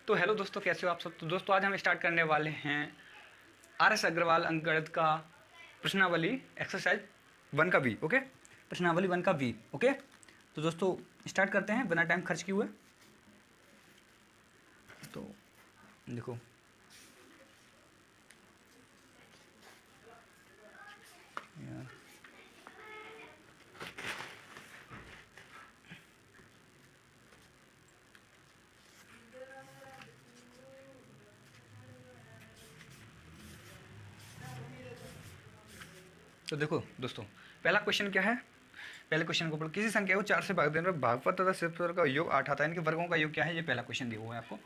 तो हेलो दोस्तों, कैसे हो आप सब। तो दोस्तों आज हम स्टार्ट करने वाले हैं RS अग्रवाल अंकगणित का प्रश्नावली एक्सरसाइज 1 का वी। ओके, प्रश्नावली 1 का वी। ओके, तो दोस्तों स्टार्ट करते हैं बिना टाइम खर्च किए हुए। तो देखो यार, तो देखो दोस्तों पहला क्वेश्चन क्या है। पहले क्वेश्चन को किसी संख्या को 4 से भाग देने पर भागफल तथा शेषफल का योग 8 आता है। इनके वर्गों का योग क्या है, ये पहला क्वेश्चन दिया हुआ है आपको।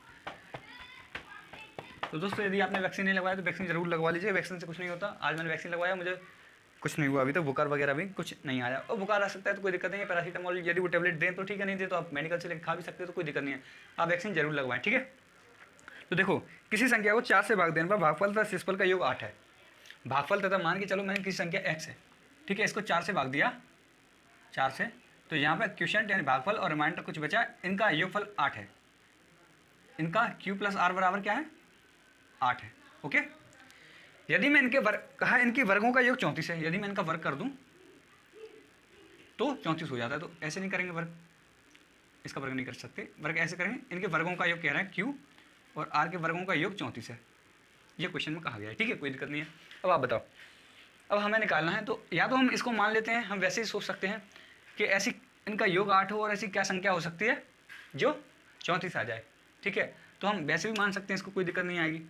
तो दोस्तों यदि आपने वैक्सीन नहीं लगवाया तो वैक्सीन जरूर लगवा लीजिए। वैक्सीन से कुछ नहीं होता। आज मैंने वैक्सीन लगवाया, मुझे कुछ नहीं हुआ अभी तक। बुखार वगैरह भी कुछ नहीं आया। और बुखार आ सकता है तो कोई दिक्कत नहीं है। पैरासीटामोल यदि वो टेबलेट दें तो ठीक है, नहीं दे तो आप मेडिकल से लेकर खा भी सकते हो, तो कोई दिक्कत नहीं है। आप वैक्सीन जरूर लगवाएं, ठीक है। तो देखो किसी संख्या को 4 से भाग देने पर भागफल तथा शेषफल का योग 8 है। भागफल तथा मान के चलो मैंने किसी संख्या x है, ठीक है, इसको 4 से भाग दिया, 4 से, तो यहाँ पर क्वोशिएंट यानी भागफल और रिमाइंडर कुछ बचा, इनका योगफल 8 है। इनका q प्लस r बराबर क्या है, 8 है। ओके, यदि मैं इनके वर्ग कहा, इनके वर्गों का योग 34 है। यदि मैं इनका वर्ग कर दूं तो 34 हो जाता है। तो ऐसे नहीं करेंगे वर्ग, इसका वर्ग नहीं कर सकते। वर्ग ऐसे करेंगे, इनके वर्गों का योग कह रहा है q और r के वर्गों का योग 34 है। ये क्वेश्चन में कहा गया है, ठीक है, कोई दिक्कत नहीं है। अब आप बताओ, अब हमें निकालना है। तो या तो हम इसको मान लेते हैं, हम वैसे ही सोच सकते हैं कि ऐसी इनका योग 8 हो और ऐसी क्या संख्या हो सकती है जो 34 आ जाए, ठीक है। तो हम वैसे भी मान सकते हैं, इसको कोई दिक्कत नहीं आएगी।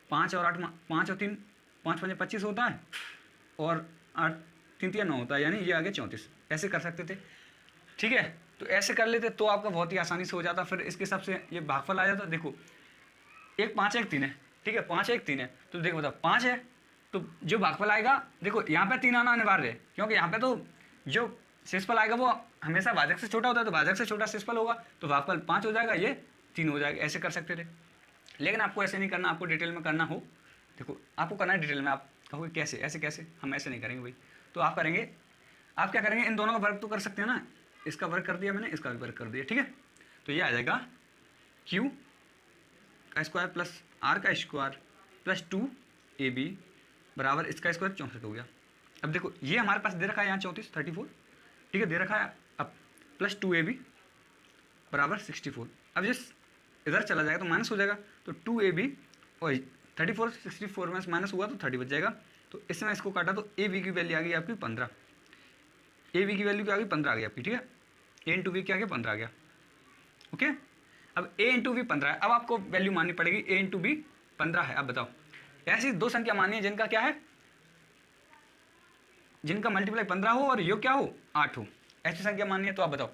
5 और 8, 5 और 3, 5 5 25 होता है और 8 3 3 9 होता है, यानी ये आगे 34। ऐसे कर सकते थे, ठीक है। तो ऐसे कर लेते तो आपका बहुत ही आसानी से हो जाता। फिर इसके हिसाब से ये भागफल आ जाता। देखो 1 5 1 3 है, ठीक है, 5 1 3 है। तो देखो बताओ 5 है तो जो भागफल आएगा, देखो यहाँ पे 3 आना अनिवार्य है, क्योंकि यहाँ पे तो जो शेषफल आएगा वो हमेशा भाजक से छोटा होता है। तो भाजक से छोटा शेषफल होगा तो भागफल 5 हो जाएगा, ये 3 हो जाएगा। ऐसे कर सकते थे, लेकिन आपको ऐसे नहीं करना। आपको डिटेल में करना हो, देखो आपको करना है डिटेल में। आप कहोगे कैसे, ऐसे कैसे, हम ऐसे नहीं करेंगे भाई। तो आप करेंगे, आप क्या करेंगे, इन दोनों का वर्ग तो कर सकते हैं ना। इसका वर्ग कर दिया मैंने, इसका भी वर्ग कर दिया, ठीक है। तो ये आ जाएगा q का स्क्वायर प्लस r का स्क्वायर प्लस 2ab बराबर इसका स्क्वायर 64 हो गया। अब देखो ये हमारे पास दे रखा है यहाँ 34 34, ठीक है, दे रखा है। अब प्लस 2ab बराबर 64। अब ये इधर चला जाएगा तो माइनस हो जाएगा। तो 2ab और 34 64 में माइनस हुआ तो 30 बच जाएगा। तो इसमें इसको काटा तो ab की वैल्यू आ गई आपकी 15। ab की वैल्यू क्या आ गई, 15 आ गई आपकी, ठीक है। a इंटू वी क्या आ गया, 15 आ गया। ओके, अब a इंटू वी 15 है। अब आपको वैल्यू माननी पड़ेगी, a इंटू वी 15 है। अब बताओ ऐसी दो संख्या मानी है जिनका क्या है, जिनका मल्टीप्लाई 15 हो और योग क्या हो, 8 हो। ऐसी संख्या माननी है। तो आप बताओ,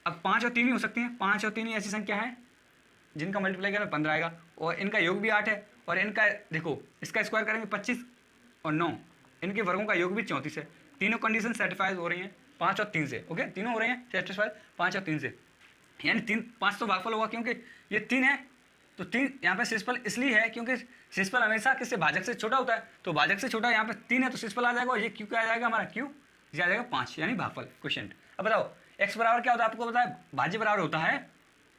अब 5 और 3 ही हो सकती हैं। 5 और 3 ही ऐसी संख्या है जिनका मल्टीप्लाई करें 15 आएगा और इनका योग भी 8 है। और इनका देखो, इसका स्क्वायर करेंगे 25 और 9, इनके वर्गों का योग भी 34 है। तीनों कंडीशन सेटिस्फाई हो रही हैं 5 और 3 से। ओके, तीनों हो रहे हैं सेटिस्फाई 5 और 3 से, यानी 5 तो भागफल होगा, क्योंकि ये 3 है। तो 3 यहाँ पे शेषफल इसलिए है क्योंकि शेषफल हमेशा किससे, भाजक से छोटा होता है। तो भाजक से छोटा यहाँ पे 3 है तो शेषफल आ जाएगा। और ये क्यू क्या आ जाएगा हमारा, क्यू ये आ जाएगा 5, यानी भागफल क्वोशिएंट। अब बताओ x बराबर क्या होता है, आपको पता है, भाज्य बराबर होता है,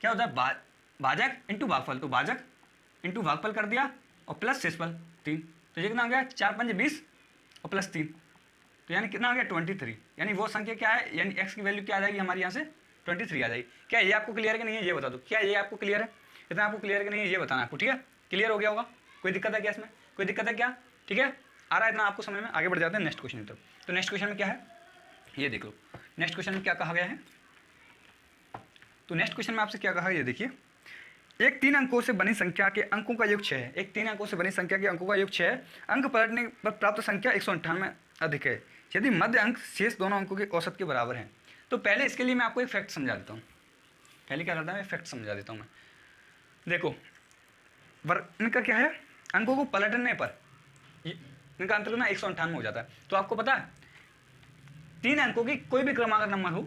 क्या होता है, भाजक इंटू भागफल। तो भाजक इंटू भागफल कर दिया और प्लस शेषफल 3। तो ये कितना आ गया, 4 5 20 और प्लस 3, तो यानी कितना आ गया 23। यानी वो संख्या क्या है, यानी x की वैल्यू क्या आ जाएगी हमारी यहाँ से 23 आ जाएगी। क्या ये आपको क्लियर है कि नहीं है, ये बता दो। क्या ये आपको क्लियर है, इतना आपको क्लियर है कि नहीं है, ये बताना आपको, ठीक है। क्लियर हो गया होगा, कोई दिक्कत है क्या इसमें, कोई दिक्कत है क्या, ठीक है, आ रहा है इतना आपको समझ में। आगे बढ़ जाते हैं नेक्स्ट क्वेश्चन की तरफ। तो नेक्स्ट क्वेश्चन में क्या है, ये देख लो। नेक्स्ट क्वेश्चन में क्या कहा गया है। तो नेक्स्ट क्वेश्चन में आपसे क्या कहा है, ये देखिए। एक 3 अंकों से बनी संख्या के अंकों का योग 6 है। एक 3 अंकों से बनी संख्या के अंकों का योग 6 है। अंक पलटने पर प्राप्त संख्या 198 अधिक है यदि मध्य अंक शेष दोनों अंकों के औसत के बराबर है। तो पहले इसके लिए मैं आपको एक फैक्ट समझा देता हूँ। पहले क्या करता है, मैं फैक्ट समझा देता हूँ मैं। देखो इनका क्या है, अंकों को पलटने पर इनका अंतर ना 198 हो जाता है। तो आपको पता है 3 अंकों की कोई भी क्रमांक नंबर हो,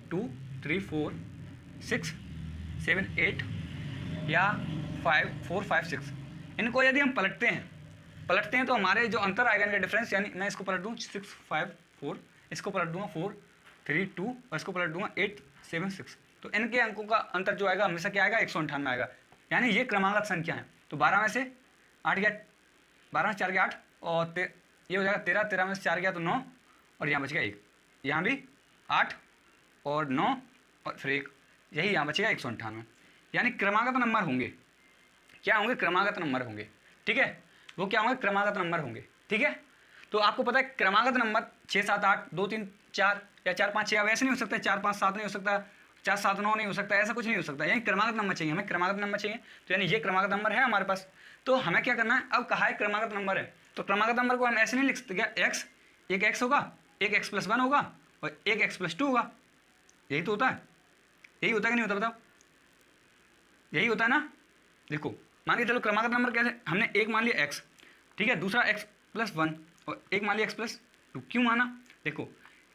2 3 4 6 7 8 या 5 4 5 6, इनको यदि हम पलटते हैं तो हमारे जो अंतर आएगा इनका डिफरेंस, यानी मैं इसको पलट दूँ 6 5 4, इसको पलट दूंगा 4 3 2 और इसको पलट दूंगा 8 7 6, तो n के अंकों का अंतर जो आएगा हमेशा क्या आएगा 198 आएगा, यानी ये क्रमागत संख्या है। तो 12 में से 8 गया, 12 में 4 गया 8 और ये हो जाएगा 13, 13 में से 4 गया तो 9 और यहाँ बच गया 1, यहाँ भी 8 और 9 और फिर 1, यही यहाँ बचेगा 198। यानी क्रमागत नंबर होंगे, क्या होंगे, क्रमागत नंबर होंगे, ठीक है, वो क्या होंगे, क्रमागत नंबर होंगे, ठीक है। तो आपको पता है क्रमागत नंबर 6 7 8 2 3 4 या 4 5 6 वैसे नहीं हो सकता, 4 5 7 नहीं हो सकता, 4 7 9 नहीं हो सकता, ऐसा कुछ नहीं हो सकता, यानी क्रमागत नंबर चाहिए, हमें क्रमागत नंबर चाहिए। तो यानी ये क्रमागत नंबर है हमारे पास, तो हमें क्या करना है, अब कहा है क्रमागत नंबर है, तो क्रमागत नंबर को हम ऐसे नहीं लिख सकते क्या, एक्स, एक एक्स होगा, एक एक्स प्लस 1 होगा और एक एक्स प्लस 2 होगा, यही तो होता है, यही होता है कि नहीं होता, बताओ, यही होता है ना। देखो मान के चलो क्रमागत नंबर कैसे, हमने एक मान लिया एक्स, ठीक है, दूसरा एक्स प्लस 1 और एक मान लिया एक्स प्लस 2, क्यों माना, देखो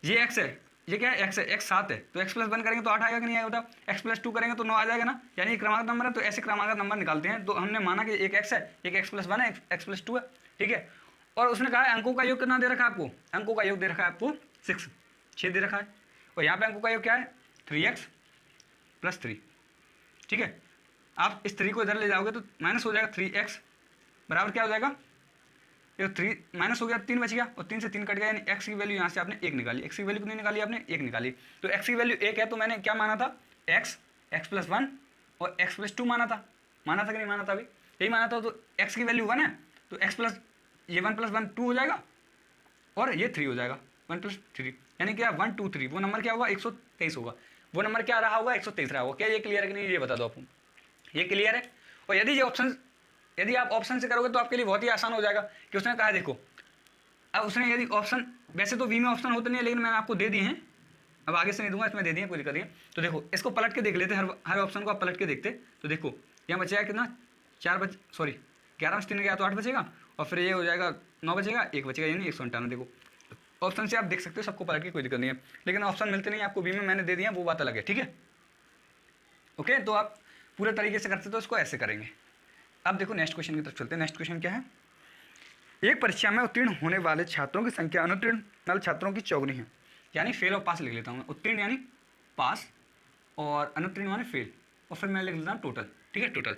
ये एक्स है, ये क्या है, एक्स है, एक्स 7 है, तो एक्स प्लस 1 करेंगे तो 8 आएगा कि नहीं आएगा, बताओ, एक्स प्लस 2 करेंगे तो 9 आ जाएगा ना, यानी क्रमागत नंबर है। तो ऐसे क्रमागत नंबर निकालते हैं, तो हमने माना कि एक एक्स है, एक एक्स प्लस 1 है, एक्स प्लस 2 है, ठीक है, और उसने कहा है अंकों का योग कितना दे रखा है आपको, अंकों का योग दे रखा है आपको 6 दे रखा है, और यहाँ पे अंकों का योग क्या है 3x प्लस 3, ठीक है। आप इस 3 को इधर ले जाओगे तो माइनस हो जाएगा, 3x बराबर क्या हो जाएगा, ये 3 माइनस हो गया, 3 बच गया और 3 से 3 कट गया, यानी x की वैल्यू यहाँ से आपने 1 निकाली, x की वैल्यू कितनी निकाली आपने 1 निकाली। तो x की वैल्यू 1 है, तो मैंने क्या माना था, x प्लस 1 और x प्लस 2 माना था कि नहीं माना था, अभी यही माना था। तो x की वैल्यू 1 है, तो x प्लस ये 1 प्लस 1 2 हो जाएगा और ये 3 हो जाएगा, 1 प्लस 3, यानी क्या 1 2 3, वो नंबर क्या होगा 123 होगा, वो नंबर क्या रहा होगा 123 रहा होगा। क्या ये क्लियर है कि नहीं, ये बता दो आपको, ये क्लियर है। और यदि आप ऑप्शन से करोगे तो आपके लिए बहुत ही आसान हो जाएगा, कि उसने कहा है देखो, अब उसने यदि ऑप्शन, वैसे तो वी में ऑप्शन होते नहीं है, लेकिन मैंने आपको दे दिए हैं, अब आगे से नहीं दूंगा, इसमें दे दिए, कोई दिक्कत नहीं है। तो देखो इसको पलट के देख लेते हैं, हर ऑप्शन को आप पलट के देखते, तो देखो यहाँ बचेगा कितना 11 में 3 गया तो 8 बचेगा, और फिर ये हो जाएगा 9 बचेगा, 1 बचेगा, यानी 198। देखो ऑप्शन से आप देख सकते हो, सबको पलट के कोई दिक्कत नहीं है, लेकिन ऑप्शन मिलते नहीं आपको, वी में मैंने दे दिया, वो बात अलग है, ठीक है, ओके। तो आप पूरे तरीके से करते तो इसको ऐसे करेंगे। अब देखो नेक्स्ट क्वेश्चन की तरफ चलते हैं। नेक्स्ट क्वेश्चन क्या है, एक परीक्षा में उत्तीर्ण होने वाले छात्रों की संख्या अनुत्तीर्ण वाले छात्रों की चौगुनी है, यानी फेल और पास लिख लेता हूँ मैं, उत्तीर्ण यानी पास और अनुत्तीर्ण माने फेल, और फिर मैं लिख लेता हूँ टोटल, ठीक है, टोटल,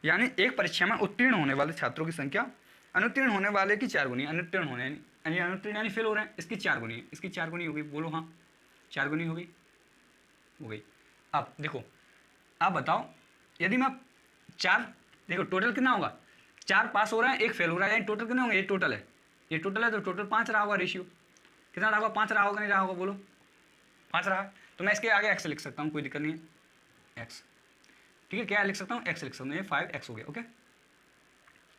यानी एक परीक्षा में उत्तीर्ण होने वाले छात्रों की संख्या अनुत्तीर्ण होने वाले की 4 गुनी, अनुत्तीर्ण होने यानी अनुत्तीर्ण यानी फेल हो रहे हैं, इसकी 4 गुनी है, इसकी 4 गुनी हो गई, बोलो हाँ 4 गुनी हो गई। अब देखो आप बताओ, यदि मैं 4, देखो टोटल कितना होगा, 4 पास हो रहा है, 1 फेल हो रहा है, यानी टोटल कितना होंगे, ये टोटल है, तो टोटल 5 रहा होगा, रेशियो कितना रहा होगा, 5 रहा होगा, नहीं रहा होगा, बोलो 5 रहा है। तो मैं इसके आगे x लिख सकता हूँ, कोई दिक्कत नहीं है, x, ठीक है, क्या लिख सकता हूँ, x लिख सकता हूँ, ये 5x हो गया, ओके,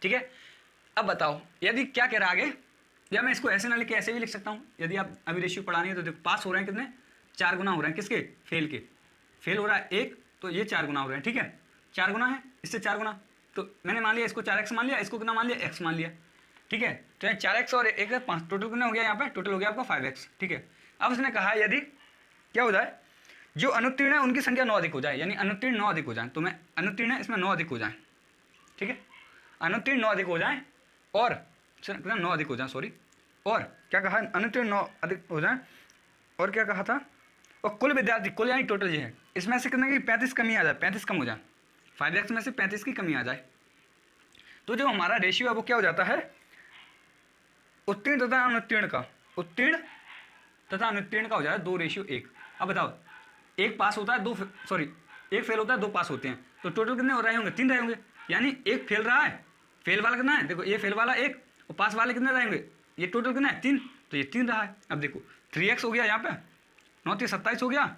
ठीक है। अब बताओ यदि क्या कह रहा है आगे, या मैं इसको ऐसे ना लिख के ऐसे भी लिख सकता हूँ, यदि आप अभी रेशियो पढ़ानी है तो देखो पास हो रहे हैं कितने, 4 गुना हो रहे हैं, किसके, फेल के, फेल हो रहा है 1, तो ये 4 गुना हो रहे हैं, ठीक है, 4 गुना है, इससे 4 गुना, तो मैंने मान लिया इसको 4x मान लिया, इसको कितना मान लिया, x मान लिया, ठीक है। तो यहाँ 4x और 1 5, टोटल कितना हो गया, यहाँ पे टोटल हो गया आपका 5x, ठीक है। अब उसने कहा यदि क्या हो जाए, जो अनुत्तीर्ण है उनकी संख्या 9 अधिक हो जाए, यानी अनुत्तीर्ण 9 अधिक हो जाए, तो मैं अनुत्तीर्ण है इसमें 9 अधिक हो जाए, ठीक है, अनुत्तीर्ण 9 अधिक हो जाए, और कितना 9 अधिक हो जाए, सॉरी, और क्या कहा, अनुत्तीर्ण 9 अधिक हो जाए, और क्या कहा था, और कुल विद्यार्थी, कुल यानी टोटल ये है, इसमें से कितने की 35 कमी आ जाए, 35 कम हो जाए, 5x में से 35 की कमी आ जाए, तो जो हमारा रेशियो है वो क्या हो जाता है, उत्तीर्ण तथा अनुत्तीर्ण का, उत्तीर्ण तथा अनुत्तीर्ण का हो जाता है 2:1। अब बताओ, 1 पास होता है, 1 फेल होता है, 2 पास होते हैं, तो टोटल कितने हो रहे होंगे, 3 रहे होंगे, यानी 1 फेल रहा है, फेल वाला कितना है, देखो ये फेल वाला 1 और पास वाले कितने रहेंगे, ये टोटल कितना है 3, तो ये 3 रहा है। अब देखो 3x हो गया यहाँ पे, 9 3 27 हो गया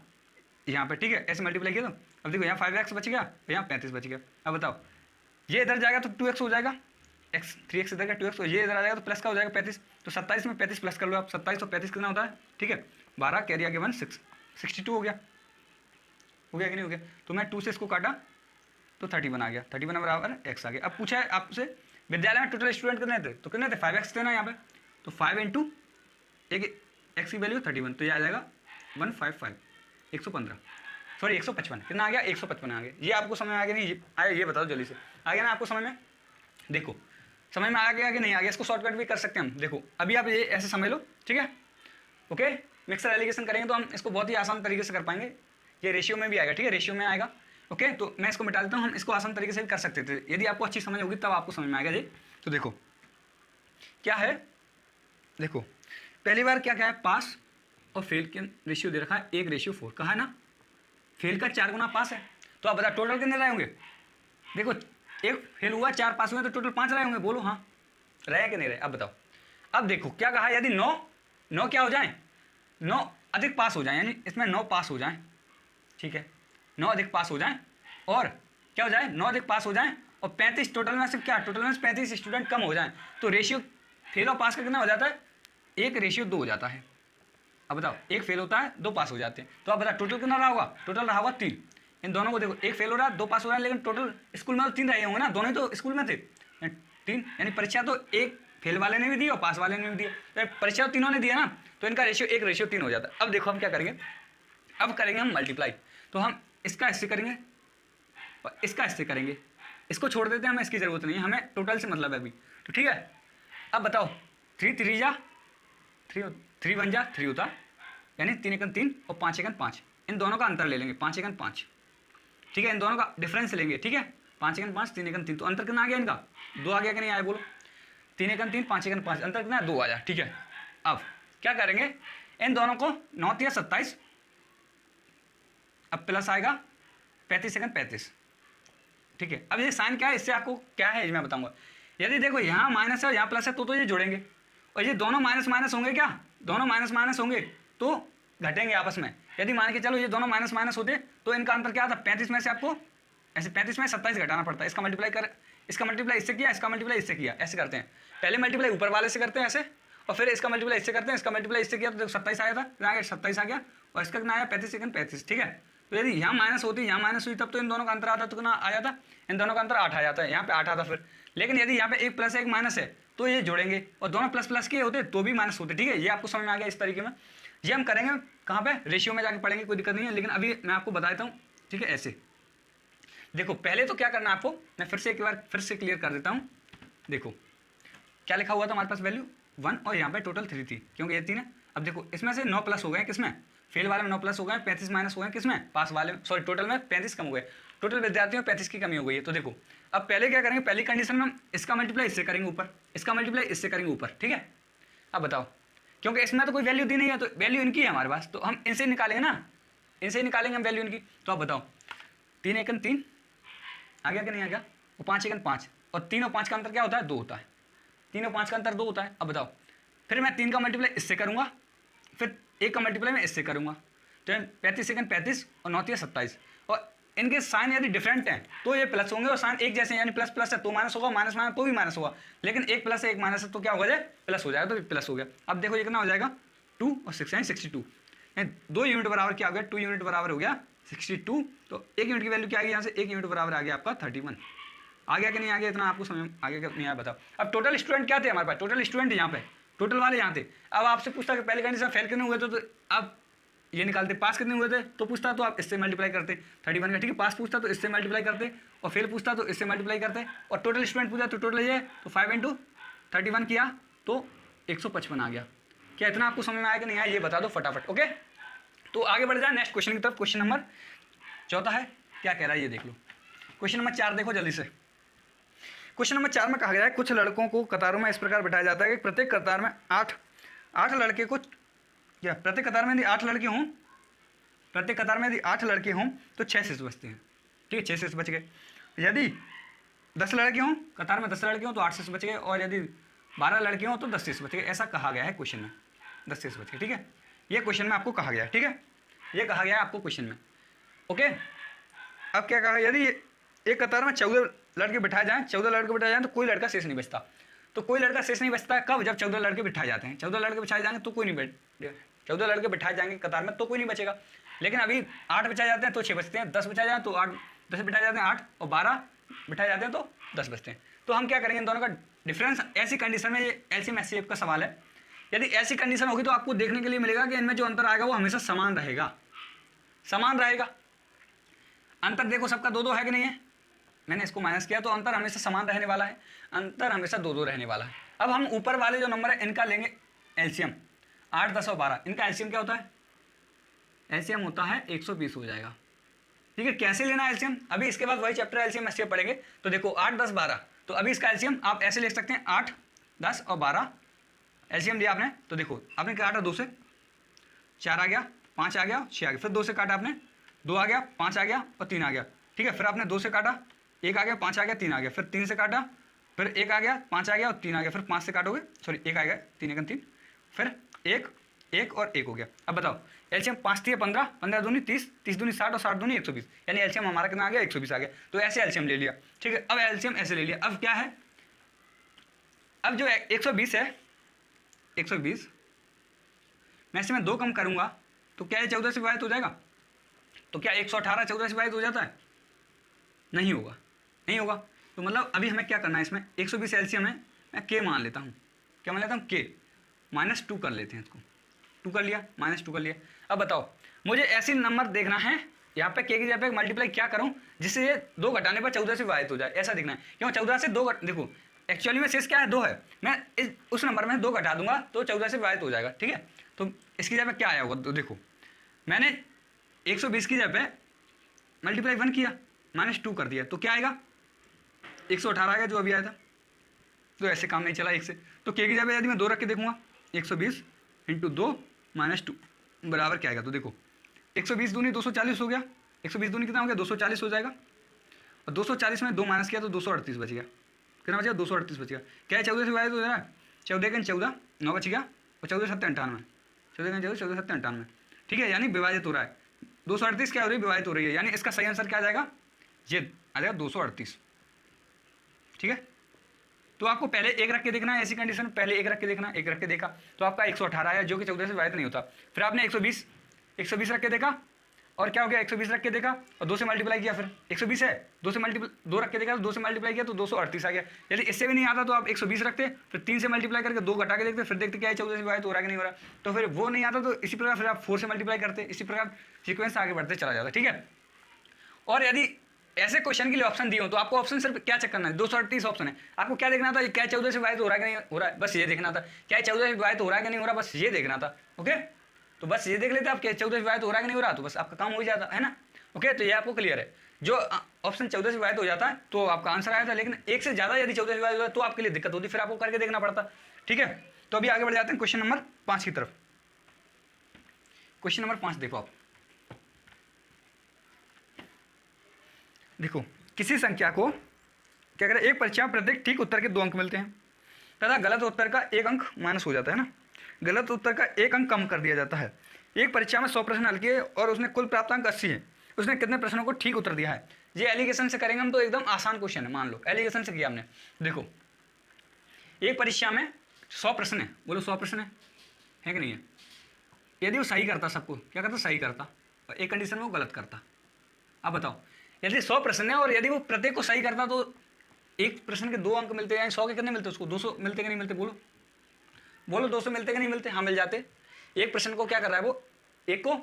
यहाँ पे, ठीक है, ऐसे मल्टीप्लाई किया, तो अब देखो यहाँ 5x बच गया, यहाँ 35 बच गया। अब बताओ ये इधर जाएगा तो 2x हो जाएगा, x 3x इधर का 2x, तो ये इधर आ जाएगा तो प्लस का हो जाएगा 35, तो 27 में 35 प्लस कर लो आप, 27 और 35 कितना होता है, ठीक है, 12 कैरी आगे 1 6 62 हो गया कि नहीं हो गया। तो मैं 2 से इसको काटा तो 31 आ गया, 31 बराबर x आ गया। अब पूछा है आपसे विद्यालय में टोटल स्टूडेंट कितने थे, तो कितने थे 5x थे ना यहाँ पे, तो 5 इंटू एक x की वैल्यू 31, तो ये आ जाएगा 155 115 सॉरी 155 कितना आ गया 155 आ गया। ये आपको समझ में आ गया नहीं आया, ये बताओ जल्दी से, आ गया ना आपको समझ में, देखो समझ में आ गया कि नहीं आ गया, इसको शॉर्टकट भी कर सकते हैं हम। देखो अभी आप ये ऐसे समझ लो, ठीक है, ओके, मिक्सर एलिगेशन करेंगे तो हम इसको बहुत ही आसान तरीके से कर पाएंगे। ये रेशियो में भी आएगा, ठीक है, रेशियो में आएगा। ओके, तो मैं इसको मिटा देता हूँ, हम इसको आसान तरीके से भी कर सकते थे, यदि आपको अच्छी समझ होगी तब आपको समझ में आएगा जी। तो देखो क्या है, देखो पहली बार क्या क्या है, पास और फेल के रेशियो दे रखा है 1:4, कहा है ना, फेल का 4 गुना पास है। तो आप बताओ टोटल कितने रहे होंगे, देखो एक फेल हुआ 4 पास हुए तो टोटल 5 रहे होंगे, बोलो हाँ रहे कि नहीं रहे, अब बताओ। अब देखो क्या कहा, यदि 9 क्या हो जाए, 9 अधिक पास हो जाए, यानी इसमें 9 पास हो जाए, ठीक है, 9 अधिक पास हो जाए, और क्या हो जाए, 9 अधिक पास हो जाए और 35 टोटल में से क्या, टोटल में से 35 स्टूडेंट कम हो जाए, तो रेशियो फेल और पास का कितना हो जाता है, 1:2 हो जाता है। अब बताओ एक फेल होता है 2 पास हो जाते हैं, तो अब बताओ टोटल कितना रहा होगा, टोटल रहा होगा 3। इन दोनों को देखो, एक फेल हो रहा है 2 पास हो रहा है, लेकिन टोटल स्कूल में तो 3 रहे होंगे ना, दोनों ही तो स्कूल में थे 3, यानी परीक्षा तो एक फेल वाले ने भी दी और पास वाले ने भी दिया, तो परीक्षा तो तीनों ने दिया ना, तो इनका रेशियो 1:3 हो जाता है। अब देखो हम क्या करेंगे, अब करेंगे हम मल्टीप्लाई, तो हम इसका इससे करेंगे और इसका इससे करेंगे, इसको छोड़ देते हैं, हमें इसकी ज़रूरत नहीं है, हमें टोटल से मतलब है अभी, तो ठीक है। अब बताओ 3 3 जा 3 1 जा 3 होता, यानी 3 1 3 और 5 1 5, इन दोनों का अंतर ले लेंगे 5 1 5, ठीक है, इन दोनों का डिफरेंस लेंगे, ठीक है, 5 1 5 3 1 3, तो अंतर कितना आ गया इनका, 2 आ गया कि नहीं आया, बोलो 3 1 3 5 1 5, अंतर कितना 2 आया, ठीक है। अब क्या करेंगे, इन दोनों को 9 3 27, अब प्लस आएगा 35 2 35, ठीक है। अब ये साइन क्या है, इससे आपको क्या है मैं बताऊंगा। यदि देखो यहाँ माइनस है और यहाँ प्लस है तो ये जोड़ेंगे, और ये दोनों माइनस माइनस होंगे, क्या दोनों माइनस माइनस होंगे तो घटेंगे आपस में। यदि मान के चलो ये दोनों माइनस माइनस होते तो इनका अंतर क्या था, 35 में से आपको ऐसे 35 में 27 घटाना पड़ता है, इसका मल्टीप्लाई कर, इसका मल्टीप्लाई इससे किया, इसका मल्टीप्लाई इससे किया, ऐसे करते हैं, पहले मल्टीप्लाई ऊपर वाले से करते हैं ऐसे, और फिर इसका मल्टीप्लाई इससे करते हैं, इसका मल्टीप्लाई इससे किया तो 27 आया था, फिर आगे 27 आ गया, और इसका कितना आया 35 2 35, ठीक है। तो यदि यहाँ माइनस होती, यहाँ माइनस हुई, तब तो इन दोनों का अंतर आता तो कितना आ जाता, इन दोनों का अंतर 8 आ जाता है, यहाँ पे 8 आता फिर। लेकिन यदि यहाँ पे 1 प्लस 1 माइनस है तो ये जोड़ेंगे, और दोनों प्लस प्लस के होते तो भी माइनस होते, ठीक है, ये आपको समझ में आ गया। इस तरीके में ये हम करेंगे कहाँ पे, रेशियो में जाके पढ़ेंगे, कोई दिक्कत नहीं है, लेकिन अभी मैं आपको बता देता हूँ, ठीक है। ऐसे देखो पहले तो क्या करना है आपको, मैं फिर से एक बार फिर से क्लियर कर देता हूँ। देखो क्या लिखा हुआ था हमारे पास, वैल्यू 1 और यहाँ पे टोटल 3 थी, क्योंकि ये 3 है। अब देखो इसमें से 9 प्लस हो गए, किसमें, फेल वाले में 9 प्लस हो गए, 35 माइनस हो गए किसमें, पास वाले में, सॉरी टोटल में 35 कम हो गए, टोटल विद्यार्थियों में 35 की कमी हो गई है। तो देखो अब पहले क्या करेंगे, पहली कंडीशन में हम इसका मल्टीप्लाई इससे करेंगे ऊपर, इसका मल्टीप्लाई इससे करेंगे ऊपर, ठीक है। अब बताओ क्योंकि इसमें तो कोई वैल्यू दी नहीं है, तो वैल्यू इनकी है हमारे पास, तो हम इनसे निकालेंगे ना, इनसे ही निकालेंगे हम वैल्यू इनकी। तो अब बताओ 3 1 3 आ गया कि नहीं आ गया, और 5 1 5, और 3 और 5 का अंतर क्या होता है, 2 होता है, 3 और 5 का अंतर 2 होता है। अब बताओ फिर मैं 3 का मल्टीप्लाई इससे करूँगा, फिर 1 का मल्टीप्लाई मैं इससे करूँगा, तो 35 2 35 और 9 3 27, और इनके साइन यदि डिफरेंट हैं तो ये प्लस होंगे, और साइन एक जैसे यानी प्लस प्लस है तो माइनस होगा, माइनस माइनस तो भी माइनस होगा, लेकिन 1 प्लस है 1 माइनस है तो क्या हो जाए, प्लस हो जाएगा, तो प्लस हो गया। अब देखो ये कितना हो जाएगा 2 और 6 यानी 62, 2 यूनिट बराबर क्या हो गया, 2 यूनिट बराबर हो गया 62, तो 1 यूनिट की वैल्यू क्या आ गई, यहाँ से 1 यूनिट बराबर आ गया आपका 31। आ गया कि नहीं आ गया, इतना आपको समझ आ गया कि नहीं आया, बताओ। अब टोटल स्टूडेंट क्या थे हमारे पास, टोटल स्टूडेंट यहाँ पे टोटल वाले यहाँ थे। अब आपसे पूछता कि पहले कंडीशन फेल कितने हुए थे, तो आप ये निकालते, पास कितने हुए थे तो पूछता तो आप इससे मल्टीप्लाई करते 31 का, ठीक है, पास पूछता तो इससे मल्टीप्लाई करते, और फेल पूछता तो इससे मल्टीप्लाई करते, और टोटल स्टूडेंट पूछा तो टोटल ये, तो 5 × 31 किया तो 155 आ गया। क्या इतना आपको समझ में आया कि नहीं आया, ये बता दो फटाफट। ओके, तो आगे बढ़ जाए नेक्स्ट क्वेश्चन की तरफ। क्वेश्चन नंबर 14 है, क्या कह रहा है ये देख लो। क्वेश्चन नंबर 4 देखो जल्दी से। क्वेश्चन नंबर 4 में कहा गया है, कुछ लड़कों को कतारों में इस प्रकार बिठाया जाता है कि प्रत्येक कतार में 8 लड़के को, क्या प्रत्येक कतार में यदि 8 लड़के हों, प्रत्येक कतार में यदि 8 लड़के हों तो 6 शेष बचते हैं, ठीक है, 6 शेष बच गए। यदि 10 लड़के हों, कतार में 10 लड़के हों तो 8 शेष बच गए, और यदि 12 लड़के हों तो 10 शेष बच गए, ऐसा कहा गया है क्वेश्चन में, 10 शेष बच गए, ठीक है, ये क्वेश्चन में आपको कहा गया है, ठीक है, ये कहा गया है आपको क्वेश्चन में। ओके, अब क्या कहा, यदि एक कतार में 14 लड़के बिठाए जाएँ, 14 लड़के बिठाए जाएँ तो कोई लड़का शेष नहीं बचता। तो कोई लड़का शेष नहीं बचता कब, जब 14 लड़के बिठाए जाते हैं, 14 लड़के बिठाए जाएंगे तो कोई नहीं बैठ, 14 लड़के बिठाए जाएंगे कतार में तो कोई नहीं बचेगा। लेकिन अभी 8 बिठाए जाते हैं तो 6 बचते हैं, 10 बिठाए जाए तो 8, 10 बिठाए जाते हैं 8, और 12 बिठाए जाते हैं तो 10 बचते हैं। तो हम क्या करेंगे, इन दोनों का डिफरेंस, ऐसी कंडीशन में, ये एलसीएम एचसीएफ का सवाल है, यदि ऐसी कंडीशन होगी तो आपको देखने के लिए मिलेगा कि इनमें जो अंतर आएगा वो हमेशा समान रहेगा, समान रहेगा। अंतर देखो सबका 2-2 है कि नहीं है, मैंने इसको माइनस किया तो अंतर हमेशा समान रहने वाला है, अंतर हमेशा 2-2 रहने वाला है। अब हम ऊपर वाले जो नंबर है इनका लेंगे एलसीएम, 8 10 और 12, इनका एलसीएम क्या होता है, एलसीएम होता है 120 हो जाएगा। ठीक है, कैसे लेना है एलसीएम, अभी इसके बाद वही चैप्टर एलसीएम एससीएफ पढ़ेंगे। तो देखो 8, 10, 12, तो अभी इसका एलसीएम आप ऐसे ले सकते हैं 8, 10 और 12 एलसीएम दिया आपने। तो देखो आपने काटा 2 से, 4 आ गया, 5 आ गया, 6 आ गया, फिर 2 से काटा आपने, 2 आ गया, 5 आ गया और 3 आ गया। ठीक है, फिर आपने 2 से काटा, 1 आ गया, 5 आ गया, 3 आ गया, फिर 3 से काटा, फिर 1 आ गया, 5 आ गया और 3 आ गया, फिर 5 से काटोगे, सॉरी 1 आ गया, 3 1 3, फिर 1 1 और 1 हो गया। अब बताओ एलसीएम 5 3 15, 15 दूनी 30, 30 दूनी 60 और 60 दूनी 120, यानी एलसीएम हमारा कितना आ गया 120 आ गया। तो ऐसे एलसीएम ले लिया। ठीक है, अब एलसीएम ऐसे ले लिया। अब क्या है, अब जो 120 है, 120 मैं इसमें 2 कम करूंगा तो क्या ये 14 से विभाजित हो जाएगा? तो क्या 118 14 से विभाजित हो जाता है? नहीं होगा, नहीं होगा। तो मतलब अभी हमें क्या करना है, इसमें 120 एलसीएम है, मैं के मान लेता हूँ। क्या मान लेता हूँ? के -2 कर लेते हैं इसको। 2 कर लिया, -2 कर लिया। अब बताओ मुझे ऐसी नंबर देखना है, यहाँ पे के की जगह पे मल्टीप्लाई क्या करूँ जिससे ये 2 घटाने पर 14 से विभाजित हो जाए, ऐसा देखना है। क्यों 14 से 2 देखो एक्चुअली में शेष क्या है 2 है, मैं उस नंबर में 2 घटा दूंगा तो 14 से विभाजित हो जाएगा। ठीक है, तो इसकी जगह पे क्या आया होगा? तो देखो मैंने 120 की जगह पे मल्टीप्लाई 1 किया, -2 कर दिया, तो क्या आएगा? 118 आएगा जो अभी आया था। तो ऐसे काम नहीं चला 1 से। तो के की जगह यदि मैं 2 रख के देखूंगा, 120 × 2 -2 बराबर क्या आएगा? तो देखो 120 दूनी 240 हो गया, 120 दूनी कितना हो गया? 240 हो जाएगा, और 240 में 2 माइनस किया तो 238 बच गया। कितना बच गया? 238 बच गया। क्या है 14 से विभाजित हो जा रहा है? 14 × 14 9 बच गया, और 14 7 98, 14 × 14 14 7 98। ठीक है, यानी विभाजित हो रहा है। 238 क्या हो रही है? विभाजित हो रही है, यानी इसका सही आंसर क्या आ जाएगा? ये आ जाएगा 238। ठीक है, तो आपको पहले 1 रख के देखना है, ऐसी कंडीशन में पहले 1 रख के देखना, 1 रख के देखा तो आपका 118 आया जो कि 14 से विभाजित नहीं होता। फिर आपने 120 रख के देखा, और क्या हो गया? 120 रख के देखा और 2 से मल्टीप्लाई किया, फिर 120 है 2 रख के देखा तो 2 से मल्टीप्लाई किया तो 238 आ गया। यदि इससे भी नहीं आता तो आप 120 रखते, फिर 3 से मल्टीप्लाई करके 2 घटा के देखते, फिर देखते क्या है 14 से विभाजित हो रहा है कि नहीं हो रहा। तो फिर वो नहीं आता तो इसी प्रकार फिर आप 4 से मल्टीप्लाई करते, इसी प्रकार सीक्वेंस आगे बढ़ते चला जाता। ठीक है, और यदि ऐसे क्वेश्चन के लिए ऑप्शन दिए हो तो आपको ऑप्शन सिर्फ क्या चेक करना है? 238 ऑप्शन है, आपको क्या देखना था? क्या 14 से विभाजित हो रहा है कि नहीं हो रहा है, बस ये देखना था। क्या 14 से विभाजित हो रहा है कि नहीं हो रहा, बस ये देखना था। ओके, तो बस ये देख लेते आप क्या 14 से विभाजित हो रहा है कि नहीं हो रहा, तो बस आपका काम हो जाता है ना। ओके, तो ये आपको क्लियर है। जो ऑप्शन 14 से विभाजित हो जाता है तो आपका आंसर आया था, लेकिन 1 से ज़्यादा यदि 14 से विभाजित हो जाए तो आपके लिए दिक्कत होती, फिर आपको करके देखना पड़ता। ठीक है, तो अभी आगे बढ़ जाते हैं क्वेश्चन नंबर 5 की तरफ। क्वेश्चन नंबर 5 देखो आप, देखो किसी संख्या को क्या करें, एक परीक्षा में प्रत्येक ठीक उत्तर के 2 अंक मिलते हैं तथा गलत उत्तर का 1 अंक माइनस हो जाता है ना, गलत उत्तर का 1 अंक कम कर दिया जाता है। एक परीक्षा में 100 प्रश्न हल किए और उसने कुल प्राप्तांक 80 है, उसने कितने प्रश्नों को ठीक उत्तर दिया है? ये एलिगेशन से करेंगे हम, तो एकदम आसान क्वेश्चन है। मान लो एलिगेशन से किया हमने। देखो एक परीक्षा में 100 प्रश्न है, बोलो 100 प्रश्न है कि नहीं है? यदि वो सही करता, सबको क्या करता? सही करता, और एक कंडीशन में वो गलत करता। अब बताओ यदि 100 प्रश्न है और यदि वो प्रत्येक को सही करता तो एक प्रश्न के 2 अंक मिलते हैं, 100 के कितने मिलते? उसको 200 मिलते कि नहीं मिलते? बोलो बोलो 200 मिलते कि नहीं मिलते? हाँ मिल जाते। एक प्रश्न को क्या कर रहा है वो, एक को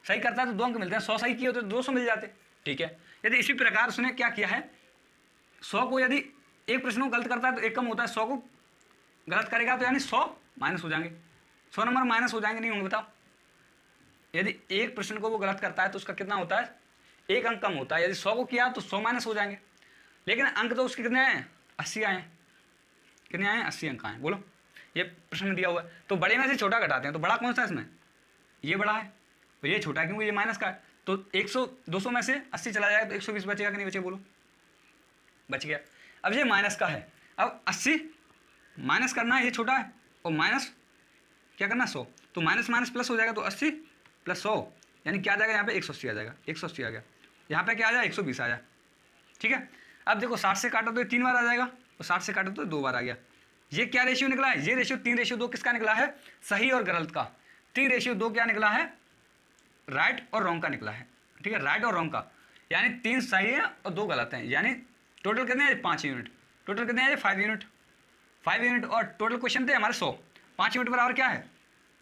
सही करता है तो 2 अंक मिलते हैं, 100 सही किए होते तो 200 मिल जाते। ठीक है, यदि इसी प्रकार उसने क्या किया है, 100 को यदि एक प्रश्न को गलत करता है तो 1 कम होता है, 100 को गलत करेगा तो यानी 100 माइनस हो जाएंगे, 100 नंबर माइनस हो जाएंगे, नहीं होंगे? बताओ यदि एक प्रश्न को वो गलत करता है तो उसका कितना होता है? 1 अंक कम होता है। यदि 100 को किया तो 100 माइनस हो जाएंगे, लेकिन अंक तो उसके कितने आए? 80 आए। कितने आए? 80 अंक आए। बोलो ये प्रश्न में दिया हुआ है, तो बड़े में से छोटा घटाते हैं, तो बड़ा कौन सा है इसमें? ये बड़ा है, तो ये छोटा है क्योंकि ये माइनस का है। तो 200 में से 80 चला जाएगा तो 120 बचेगा कि नहीं बचेगा? बोलो बच गया। अब ये माइनस का है, अब 80 माइनस करना है, ये छोटा है, और माइनस क्या करना 100, तो माइनस माइनस प्लस हो जाएगा, तो 80 + 100 यानी क्या आ जाएगा? यहाँ पे 180 आ जाएगा, 180 आ गया। यहाँ पे क्या आ जाए? 120 आ जाए। ठीक है, अब देखो 60 से काटा तो ये 3 बार आ जाएगा, और 60 से काटा तो 2 बार आ गया। ये क्या रेशियो निकला है? ये रेशियो 3:2 किसका निकला है? सही और गलत का। 3:2 क्या निकला है? राइट और रॉन्ग का निकला है। ठीक है, राइट और रॉन्ग का, यानी 3 सही है और 2 गलत हैं, यानी टोटल कितने हैं? 5 यूनिट। टोटल कितने हैं? 5 यूनिट। 5 यूनिट, और टोटल क्वेश्चन थे हमारे 100। 5 यूनिट बराबर क्या है?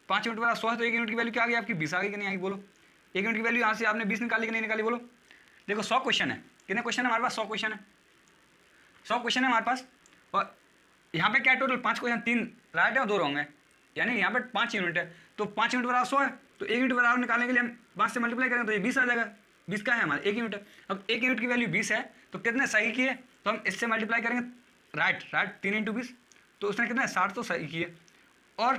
5 यूनिट बराबर 100 है, तो 1 यूनिट की वैल्यू क्या आ गई आपकी? 20 आ गई कि नहीं आई? बोलो 1 यूनिट की वैल्यू यहाँ से आपने 20 निकाली कि नहीं निकाली? बोलो देखो 100 क्वेश्चन है, कितने क्वेश्चन है हमारे पास? 100 क्वेश्चन है, 100 क्वेश्चन है हमारे पास, और यहाँ पे क्या है? टोटल 5 क्वेश्चन, 3 राइट है और 2 रॉन्ग है। यानी यहाँ पे 5 यूनिट है, तो 5 यूनिट बराबर 100 है, तो 1 यूनिट बराबर निकालने के लिए हम 5 से मल्टीप्लाई करेंगे तो ये 20 आ जाएगा। 20 का है हमारा 1 यूनिट है। अब 1 यूनिट की वैल्यू 20 है, तो कितने सही किए, तो हम इससे मल्टीप्लाई करेंगे, राइट 3 इंटू 20, तो उसने कितना 60 तो सही किए, और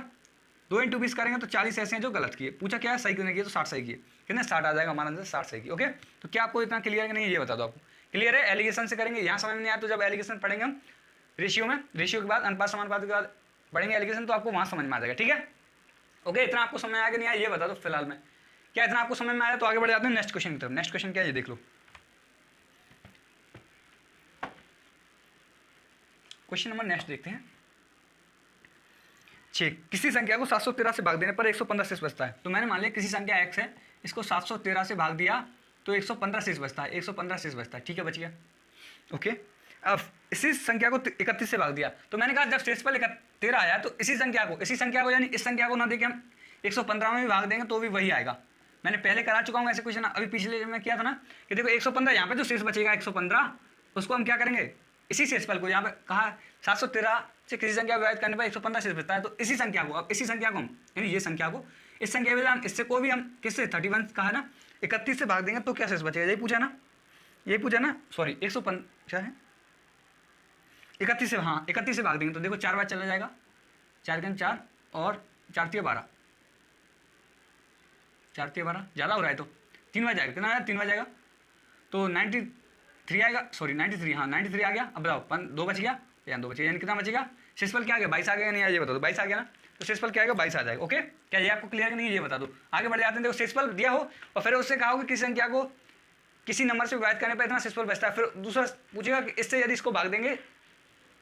2 इंटू 20 करेंगे तो 40 ऐसे हैं जो गलत किए। पूछा क्या है सही क्यों नहीं किए, तो 60 सही किए, कितने 60 आ जाएगा हमारा आंसर, 60 सही किए। ओके, तो क्या आपको इतना क्लियर है कि नहीं ये बता दो आपको। क्लियर है, एलिगेशन से करेंगे, यहाँ समझ में नहीं आया तो जब एलिगेशन पढ़ेंगे हम रेशियो में, रेशियो के बाद अनुपात समानुपात के बाद पढ़ेंगे एलिगेशन, तो आपको वहाँ समझ में आ जाएगा। ठीक है, ओके, इतना आपको समझ में आया कि नहीं आया ये बता दो फिलहाल में। क्या इतना आपको समझ में आया, तो आगे बढ़ जाते हैं नेक्स्ट क्वेश्चन की तरफ। नेक्स्ट क्वेश्चन क्या है ये देख लो। क्वेश्चन नंबर नेक्स्ट देखते हैं 6। किसी संख्या को 713 से भाग देने पर 115 शेष बचता है। तो मैंने मान लिया किसी संख्या x है, इसको 713 से भाग दिया तो 115 शेष बचता है, 115 शेष बचता है। ठीक है, बच गया। ओके, अब इसी संख्या को 31 से भाग दिया, तो मैंने कहा जब शेषफल 13 आया तो इसी संख्या को यानी इस संख्या को ना देके हम 115 में भी भाग देंगे तो भी वही आएगा। मैंने पहले करा चुका हूँ ऐसे क्वेश्चन, अभी पिछले में किया था ना कि देखो 115 यहाँ पे जो शेष बचेगा 115, उसको हम क्या करेंगे, इसी शेषफल को यहाँ पे कहा 713 से किसी संख्या विभाजित करने पर 115 शेष बचता है, तो इसी संख्या को, अब इसी संख्या को हम यानी ये संख्या को, इस संख्या के हम इससे को भी हम किससे 31 कहा ना 31 से भाग देंगे तो क्या शेष बचेगा, यही पूछा ना, यही पूछा ना, सॉरी 115 क्या है 31 से, हाँ 31 से भाग देंगे तो देखो 4 बार चला जाएगा, 4 के 4 और 4 3 12, 4 3 12 ज़्यादा हो रहा है तो 3 बार जाएगा, कितना आया 3 बार जाएगा तो 93 आएगा, सॉरी 93, हाँ 93 आ गया। अब बताओ 2 बच गया या 2 बच गया, यानी कितना बचेगा, शेषफल क्या आ गया 22 आ गया, नहीं ये बता दो 22 आ गया ना, तो शेषफल क्या आएगा 22 आ जाएगा। ओके, क्या ये आपको क्लियर नहीं है ये बता दो। आगे बढ़ जाते हैं, देखो शेषफल दिया हो और फिर उससे कहा हो कि किसी संख्या को किसी नंबर से विभाजित करने पर इतना शेषफल बचता है, फिर दूसरा पूछेगा कि इससे यदि इसको भाग देंगे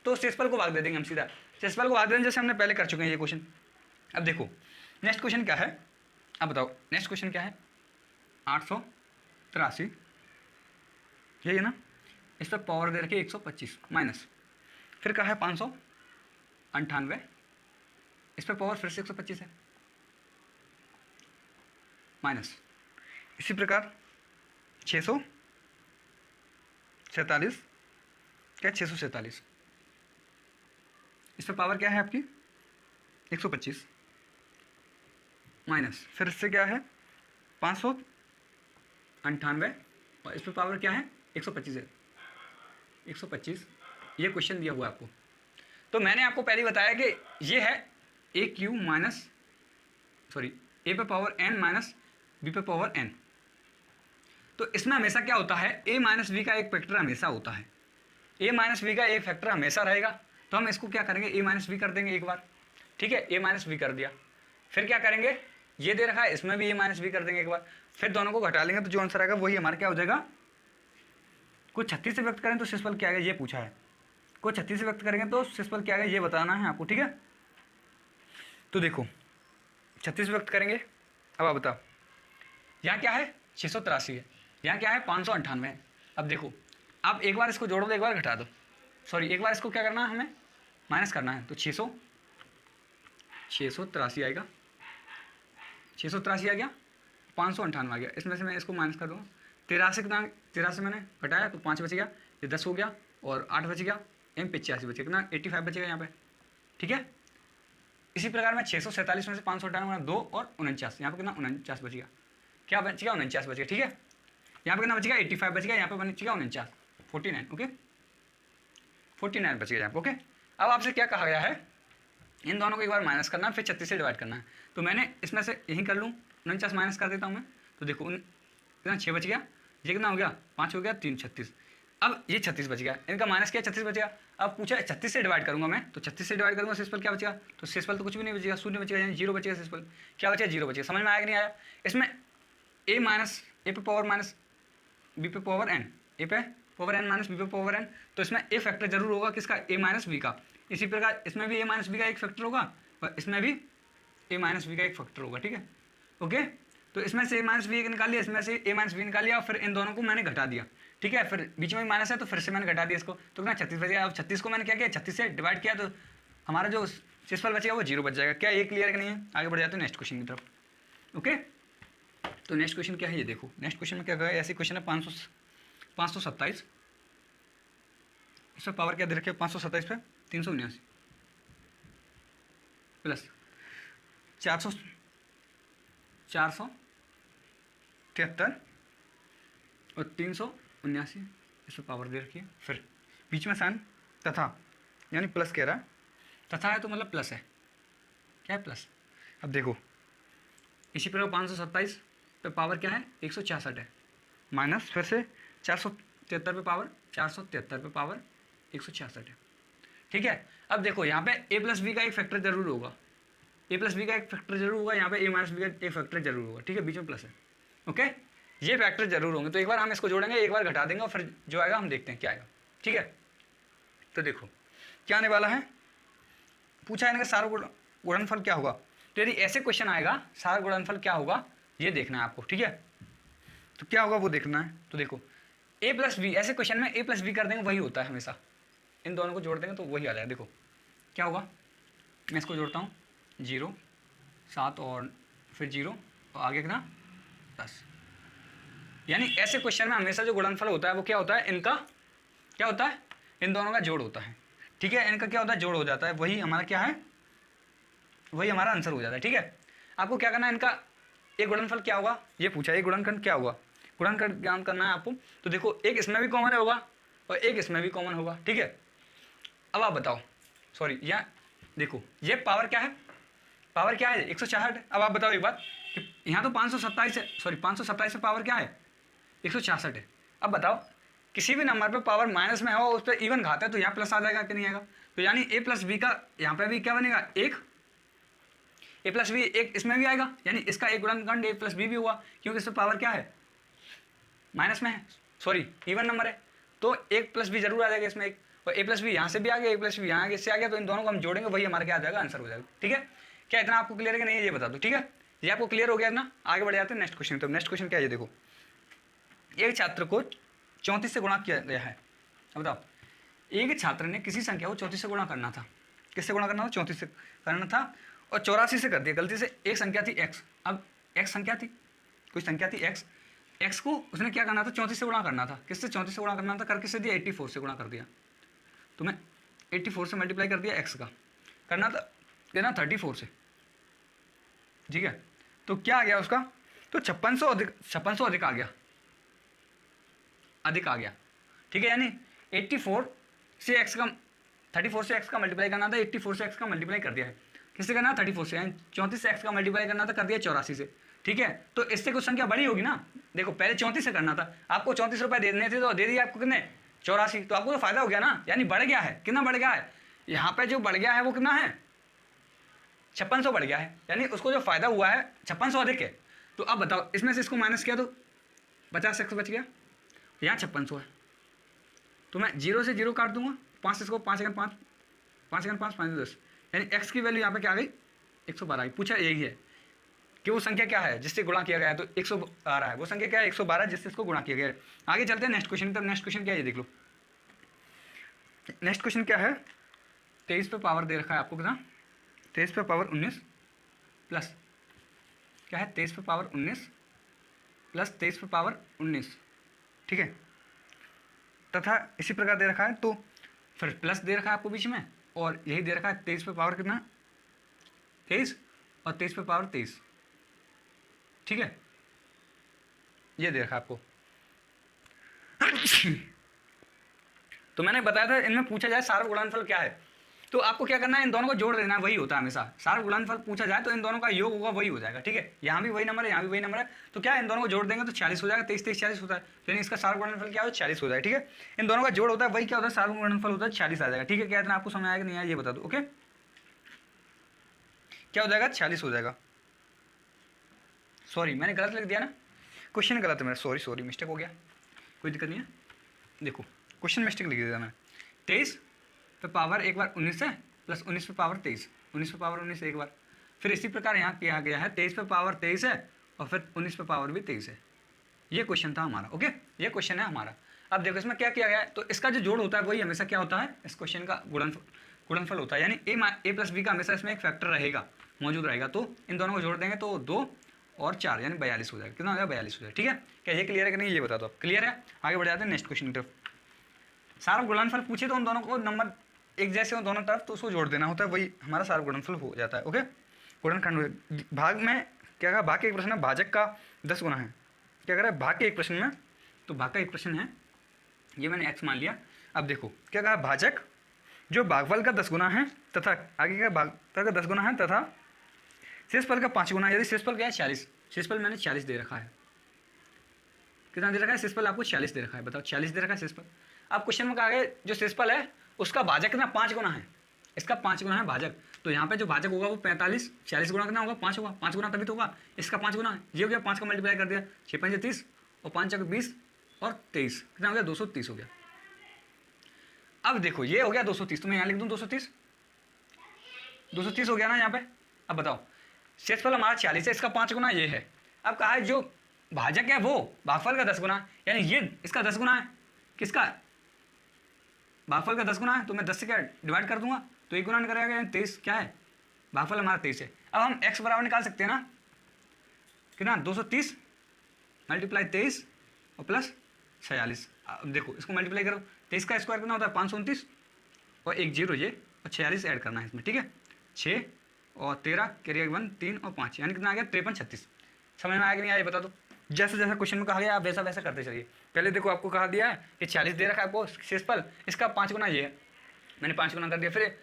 तो शेषफल को भाग दे देंगे हम सीधा, शेषफल को भाग देंगे जैसे हमने पहले कर चुके हैं ये क्वेश्चन। अब देखो नेक्स्ट क्वेश्चन क्या है, अब बताओ नेक्स्ट क्वेश्चन क्या है, 883 यही है ना, इस पर पावर दे रखी 125 माइनस, फिर कहा है 598, इस पर पावर फिर से 125 है माइनस, इसी प्रकार 647 क्या 647, इस पर पावर क्या है आपकी 125 माइनस, फिर इससे क्या है 598 और इस पर पावर क्या है 125 है, 125। ये क्वेश्चन दिया हुआ आपको, तो मैंने आपको पहले बताया कि ये है ए क्यू माइनस, सॉरी ए पे पावर एन माइनस बी पे पावर एन। तो इसमें हमेशा क्या होता है, ए माइनस बी का एक फैक्टर हमेशा होता है, ए माइनस बी का एक फैक्टर हमेशा रहेगा। तो हम इसको क्या करेंगे ए माइनस बी कर देंगे एक बार, ठीक है, ए माइनस बी कर दिया, फिर क्या करेंगे ये दे रखा है इसमें भी ए माइनस बी कर देंगे एक बार, फिर दोनों को घटा लेंगे तो जो आंसर आएगा वही हमारा क्या हो जाएगा। कुछ 36 से व्यक्त करें तो शेषफल क्या आएगा ये पूछा है, कुछ 36 से व्यक्त करेंगे तो शेषफल क्या आएगा ये बताना है आपको, ठीक है। तो देखो 36 व्यक्त करेंगे, अब आप बताओ यहाँ क्या है 683 है, यहाँ क्या है 598 है। अब देखो आप एक बार इसको जोड़ो दो एक बार घटा दो, सॉरी एक बार इसको क्या करना है हमें माइनस करना है, तो 683 आएगा, 683 आ गया, 598 आ गया, इसमें से मैं इसको माइनस कर दूँगा 83 कितना, 83 मैंने घटाया तो 5 बच गया, ये 10 हो गया और 8 बच गया, एम 85 बच गया, कितना 85 बचेगा यहाँ पे, ठीक है। इसी प्रकार में 647 में से 598 2 और 49, यहाँ पे कितना 49 बच गया, क्या बच गया 49 बच गया, ठीक है। यहाँ पे कितना बच गया 85 बच गया, यहाँ पे बच गया 49 49, ओके 49 बच गया यहाँ पे, ओके। अब आपसे क्या कहा गया है इन दोनों को एक बार माइनस करना है फिर 36 से डिवाइड करना है, तो मैंने इसमें से यही कर लूँ 49 माइनस कर देता हूँ मैं, तो देखो कितना 6 बच गया, ये कितना हो गया 5 हो गया 3 36, अब ये 36 बच गया, इनका माइनस किया 36 बचेगा। अब पूछा 36 से डिवाइड करूँगा मैं, तो 36 से डिवाइड करूँगा शेषफल क्या बचेगा, तो शेषफल तो कुछ भी नहीं बचेगा, शून्य बचेगा यानी 0 बचेगा, शेषफल क्या बचेगा 0 बचेगा। समझ में आया कि नहीं आया। इसमें ए माइनस ए पे पावर माइनस बी पे पावर एन, ए पे पावर एन माइनस बी पे पावर एन, तो इसमें ए फैक्टर जरूर होगा किसका ए माइनस बी का, इसी प्रकार इसमें भी ए माइनस बी का एक फैक्टर होगा और इसमें भी ए माइनस बी का एक फैक्टर होगा, ठीक है ओके। तो इसमें से ए माइनस बी निकाल लिया, इसमें से ए माइनस बी निकाल लिया और फिर इन दोनों को मैंने घटा दिया, ठीक है। फिर बीच में माइनस है तो फिर से मैंने घटा दिया इसको, तो कितना 36 बच गया। अब 36 को मैंने क्या किया 36 से डिवाइड किया तो हमारा जो शेषफल बचेगा वो 0 बच जाएगा। क्या ये क्लियर कि नहीं है। आगे बढ़ जाते हैं नेक्स्ट क्वेश्चन की तरफ, ओके। तो नेक्स्ट क्वेश्चन क्या है ये देखो, नेक्स्ट क्वेश्चन में क्या कहा है, ऐसे क्वेश्चन है 527, इसमें पावर क्या दे रखे 527 पे 379 प्लस 473 और 379 इस पर पावर दे रखी है। फिर बीच में साइन तथा, यानी प्लस कह रहा है, तथा है तो मतलब प्लस है, क्या है प्लस। अब देखो इसी प्रकार 527 पे पावर क्या है 166 है, माइनस फिर से 473 पे पावर 473 पे पावर 166 है, ठीक है। अब देखो यहाँ पे a प्लस बी का एक फैक्टर जरूर होगा, a प्लस बी का एक फैक्टर जरूर होगा, यहाँ पे a माइनस बी का एक फैक्टर जरूर होगा, ठीक है, बीच में प्लस है, ओके। ये फैक्टर जरूर होंगे, तो एक बार हम इसको जोड़ेंगे, एक बार घटा देंगे और फिर जो आएगा हम देखते हैं क्या आएगा, ठीक है। तो देखो क्या आने वाला है, पूछा है इनका सारा गुणनफल क्या होगा। तो यदि ऐसे क्वेश्चन आएगा सारा गुणनफल क्या होगा ये देखना है आपको, ठीक है। तो क्या होगा वो देखना है। तो देखो a प्लस बी, ऐसे क्वेश्चन में a प्लस बी कर देंगे वही होता है हमेशा, इन दोनों को जोड़ देंगे तो वही आ जाएगा। देखो क्या होगा, मैं इसको जोड़ता हूँ 0 7 और फिर 0 और आगे कितना 10, यानी ऐसे क्वेश्चन में हमेशा जो गुणनफल होता है वो क्या होता है, इनका क्या होता है, इन दोनों का जोड़ होता है, ठीक है। इनका क्या होता है, जोड़ हो जाता है, वही हमारा क्या है, वही हमारा आंसर हो जाता है, ठीक है। आपको क्या करना है, इनका एक गुणनफल क्या होगा ये पूछा, एक गुणनखंड क्या होगा, गुणनखंड ज्ञान करना है आपको। तो देखो एक इसमें भी कॉमन होगा और एक इसमें भी कॉमन होगा, ठीक है। अब आप बताओ, सॉरी यहाँ देखो ये पावर क्या है, पावर क्या है 166। अब आप बताओ एक बात कि यहाँ तो 527 है, सॉरी 527 से पावर क्या है 166 है। अब बताओ किसी भी नंबर पे पावर माइनस में हो उस पर इवन घात है तो यहाँ प्लस आ जाएगा कि नहीं आएगा। तो यानी a प्लस बी का यहाँ पे भी क्या बनेगा, एक a प्लस बी एक इसमें भी आएगा, यानी इसका एक गुणनखंड a प्लस बी भी हुआ, क्योंकि इस पर पावर क्या है माइनस में है, सॉरी इवन नंबर है, तो एक प्लस बी जरूर आ जाएगा इसमें एक, और a प्लस बी यहाँ से भी आ गया, a प्लस बी यहाँ से आ गया, तो इन दोनों को हम जोड़ेंगे वही हमारा क्या आ जाएगा, आंसर हो जाएगा, ठीक है। क्या इतना आपको क्लियर है कि नहीं ये बता दो, ठीक है। ये आपको क्लियर हो गया ना, आगे बढ़ जाते हैं नेक्स्ट क्वेश्चन। तो नेक्स्ट क्वेश्चन क्या है ये देखो, एक छात्र को 34 से गुणा किया गया है। अब बताओ एक छात्र ने किसी संख्या को 34 से गुणा करना था, किससे गुणा करना था 34 से करना था, और 84 से कर दिया गलती से। एक संख्या थी x, अब x संख्या थी, कोई संख्या थी x को उसने क्या करना था 34 से गुणा करना था, किससे 34 से गुणा करना था, कर किससे दिया 84 से गुणा कर दिया। तो मैं 84 से मल्टीप्लाई कर दिया x का, करना था कितना 34 से, ठीक है। तो क्या आ गया उसका, तो 5600 अधिक आ गया, अधिक आ गया, ठीक है। यानी 84 से x का 34 से x का मल्टीप्लाई करना था, 84 से x का मल्टीप्लाई कर दिया है, किससे करना 34 से, यानी 34 से x का मल्टीप्लाई करना था, कर दिया 84 से, ठीक है। तो इससे कुछ संख्या बड़ी होगी ना, देखो पहले 34 से करना था, आपको 34 रुपये दे देने थे तो दे दिए आपको कितने 84, तो आपको तो फायदा हो गया ना, यानी बढ़ गया है, कितना बढ़ गया है, यहाँ पे जो बढ़ गया है वो कितना है 5600 बढ़ गया है, यानी उसको जो फायदा हुआ है 5600 अधिक है। तो अब बताओ इसमें से इसको माइनस किया तो 50 x बच गया, यहाँ 5600 है, तो मैं 0 से 0 काट दूंगा, 5 इसको 5 सेकंड 5 5 सेकंड 5 5 10, यानी x की वैल्यू यहाँ पे क्या आ गई 112 आई। पूछा यही है कि वो संख्या क्या है जिससे गुणा किया गया है, तो 112 है, वो संख्या क्या है 112 जिससे इसको गुणा किया गया है। आगे चलते हैं नेक्स्ट क्वेश्चन। तो नेक्स्ट क्वेश्चन क्या है ये देख लो, नेक्स्ट क्वेश्चन क्या है, 23 पे पावर दे रखा है आपको कितना, 23 पे पावर 19 प्लस क्या है 23 पे पावर 19 प्लस 23 पे पावर 19, ठीक है, तथा इसी प्रकार दे रखा है। तो फिर प्लस दे रखा है आपको बीच में, और यही दे रखा है 23 पे पावर कितना 23 और 23 पे पावर 23, ठीक है, ये दे रखा है आपको। तो मैंने बताया था इनमें पूछा जाए सारा गुणनफल क्या है, तो आपको क्या करना है इन दोनों को जोड़ देना है, वही होता है हमेशा। सारा गुणनफल पूछा जाए तो इन दोनों का योग होगा वही हो जाएगा, ठीक है। यहाँ भी वही नंबर है, यहाँ भी वही नंबर है, तो क्या इन दोनों को जोड़ देंगे तो 40 हो जाएगा, 23 23 40 होता है, तो यानी इसका सारा गुणनफल क्या हो 40 हो जाएगा, ठीक है। इन दोनों का जोड़ होता है वही क्या होता है सारा गुणनफल होता है 40 आ जाएगा, ठीक है। क्या इतना आपको समझ आएगा नहीं आया ये बता दो, ओके। क्या हो जाएगा 40 हो जाएगा, सॉरी मैंने गलत लिख दिया ना, क्वेश्चन गलत है मेरा, सॉरी मिस्टेक हो गया, कोई दिक्कत नहीं है। देखो क्वेश्चन मिस्टेक लिख दिया मैंने, 23 पे पावर एक बार 19 है प्लस 19 पे पावर 23, 19 पे पावर 19 एक बार, फिर इसी प्रकार यहाँ किया गया है 23 पे पावर 23 है और फिर 19 पे पावर भी 23 है। ये क्वेश्चन था हमारा, ओके, ये क्वेश्चन है हमारा। अब देखो इसमें क्या किया गया है, तो इसका जो जोड़ होता है वही हमेशा क्या होता है इस क्वेश्चन का गुणनफल होता है, यानी a प्लस बी का हमेशा इसमें एक फैक्टर रहेगा, मौजूद रहेगा। तो इन दोनों को जोड़ देंगे तो 2 और 4 यानी 42 हो जाएगा, कितना हो जाएगा 42 हो जाएगा, ठीक है। क्या ये क्लियर है कि नहीं ये बता दो, क्लियर है। आगे बढ़ जाते हैं नेक्स्ट क्वेश्चन की तरफ। सारा गुणनफल पूछे तो उन दोनों को नंबर एक जैसे हो दोनों तरफ, तो उसको जोड़ देना होता है, वही हमारा सारा गुणनफल हो जाता है, ओके। गुणनखंड भाग में क्या कहा, भाग के एक प्रश्न में भाजक का 10 गुना है। क्या कह रहा है भाग के एक प्रश्न में, तो भाग का एक प्रश्न है, ये मैंने x मान लिया। अब देखो क्या कहा, भाजक जो भागफल का 10 गुना है तथा आगे का भागफल का 10 गुना है तथा शेषफल का 5 गुना है। यदि शेषफल क्या है 40, शेषफल मैंने 40 दे रखा है। कितना दे रखा है शेषफल आपको 40 दे रखा है, बताओ 40 दे रखा है शेषफल। अब क्वेश्चन में कहा गया जो शेषफल है उसका भाजक कितना 5 गुना है, इसका 5 गुना है भाजक, तो यहाँ पे जो भाजक होगा वो 45, 40 गुना कितना होगा 5 होगा, 5 गुना तभी तो होगा, इसका 5 गुना है, ये हो गया 5 का मल्टीप्लाई कर दिया, 6 5 30 और 5 20 और 23 कितना हो गया 230 हो गया। अब देखो ये हो गया 230, तो मैं यहाँ लिख दूँ 230, 230 हो गया ना यहाँ पे। अब बताओ शेषफल हमारा 40 है, इसका 5 गुना ये है। अब कहा है जो भाजक है वो भागफल का 10 गुना, यानी ये इसका 10 गुना है, किसका भागफल का 10 गुना है, तो मैं 10 से क्या डिवाइड कर दूंगा तो 1 गुना निकल आएगा, 23 क्या है भागफल हमारा 23 है। अब हम x बराबर निकाल सकते हैं ना, कितना 230 मल्टीप्लाई 23 और प्लस 46। अब देखो इसको मल्टीप्लाई करो, 23 का स्क्वायर कितना होता है 529 और 1 0 ये और 46 ऐड करना है इसमें, ठीक है 6 और 13 कैरियर 1 3 और 5 यानी कितना आ गया 53 36। समझ में आया कि नहीं आया बता दो। जैसे जैसा क्वेश्चन में कहा गया आप वैसा वैसा करते चलिए। पहले देखो आपको कहा दिया है कि 40 दे रखा है आपको शेषफल, इसका 5 गुना ये है, मैंने 5 गुना कर दिया। फिर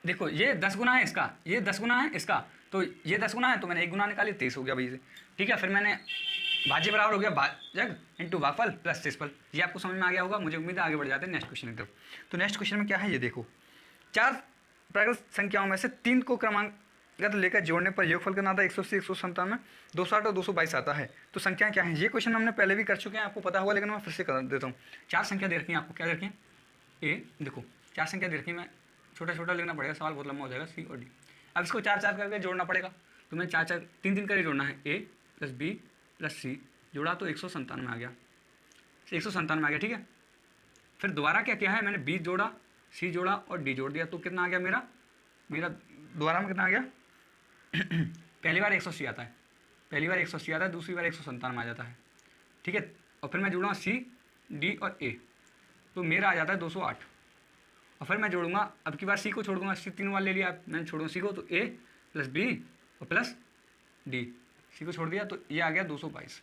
देखो ये 10 गुना है इसका, ये 10 गुना है इसका, तो ये 10 गुना है तो मैंने 1 गुना निकाली 23 हो गया भाई से, ठीक है। फिर मैंने भाज्य बराबर हो गया भाजक इंटू भागफल प्लस शेषफल, ये आपको समझ में आ गया होगा, मुझे उम्मीद है। आगे बढ़ जाते हैं नेक्स्ट क्वेश्चन की तरफ। तो नेक्स्ट क्वेश्चन में क्या है ये देखो, 4 प्राकृत संख्याओं में से 3 को क्रमांक लेकर जोड़ने पर योगफल कितना आता है 180 197 260 और 222 आता है। तो संख्याएं क्या हैं, ये क्वेश्चन हमने पहले भी कर चुके हैं, आपको पता होगा, लेकिन मैं फिर से कर देता हूँ। 4 संख्या दे रखी है आपको, क्या दे रखी है ए, देखो 4 संख्या दे रखी है, मैं छोटा छोटा लिखना पड़ेगा, सवाल बहुत लंबा हो जाएगा, सी और डी। अब इसको 4 4 करके जोड़ना पड़ेगा, तो मैं 4 4 3 3 करके जोड़ना है, ए प्लस बी प्लस सी जोड़ा तो 197 आ गया, 197 आ गया, ठीक है। फिर दोबारा क्या किया है मैंने, बी जोड़ा सी जोड़ा और डी जोड़ दिया, तो कितना आ गया मेरा दोबारा में कितना आ गया पहली बार 180 आता है, पहली बार 180 आता है, दूसरी बार 197 आ जाता है, ठीक है। और फिर मैं जोड़ूंगा सी डी और ए, तो मेरा आ जाता है 208। और फिर मैं जोड़ूंगा अब की बार सी को छोड़ दूंगा, सी 3 बार ले लिया मैंने, छोड़ूंगा सी को, तो ए प्लस बी और प्लस डी, सी को छोड़ दिया तो ये आ गया 222।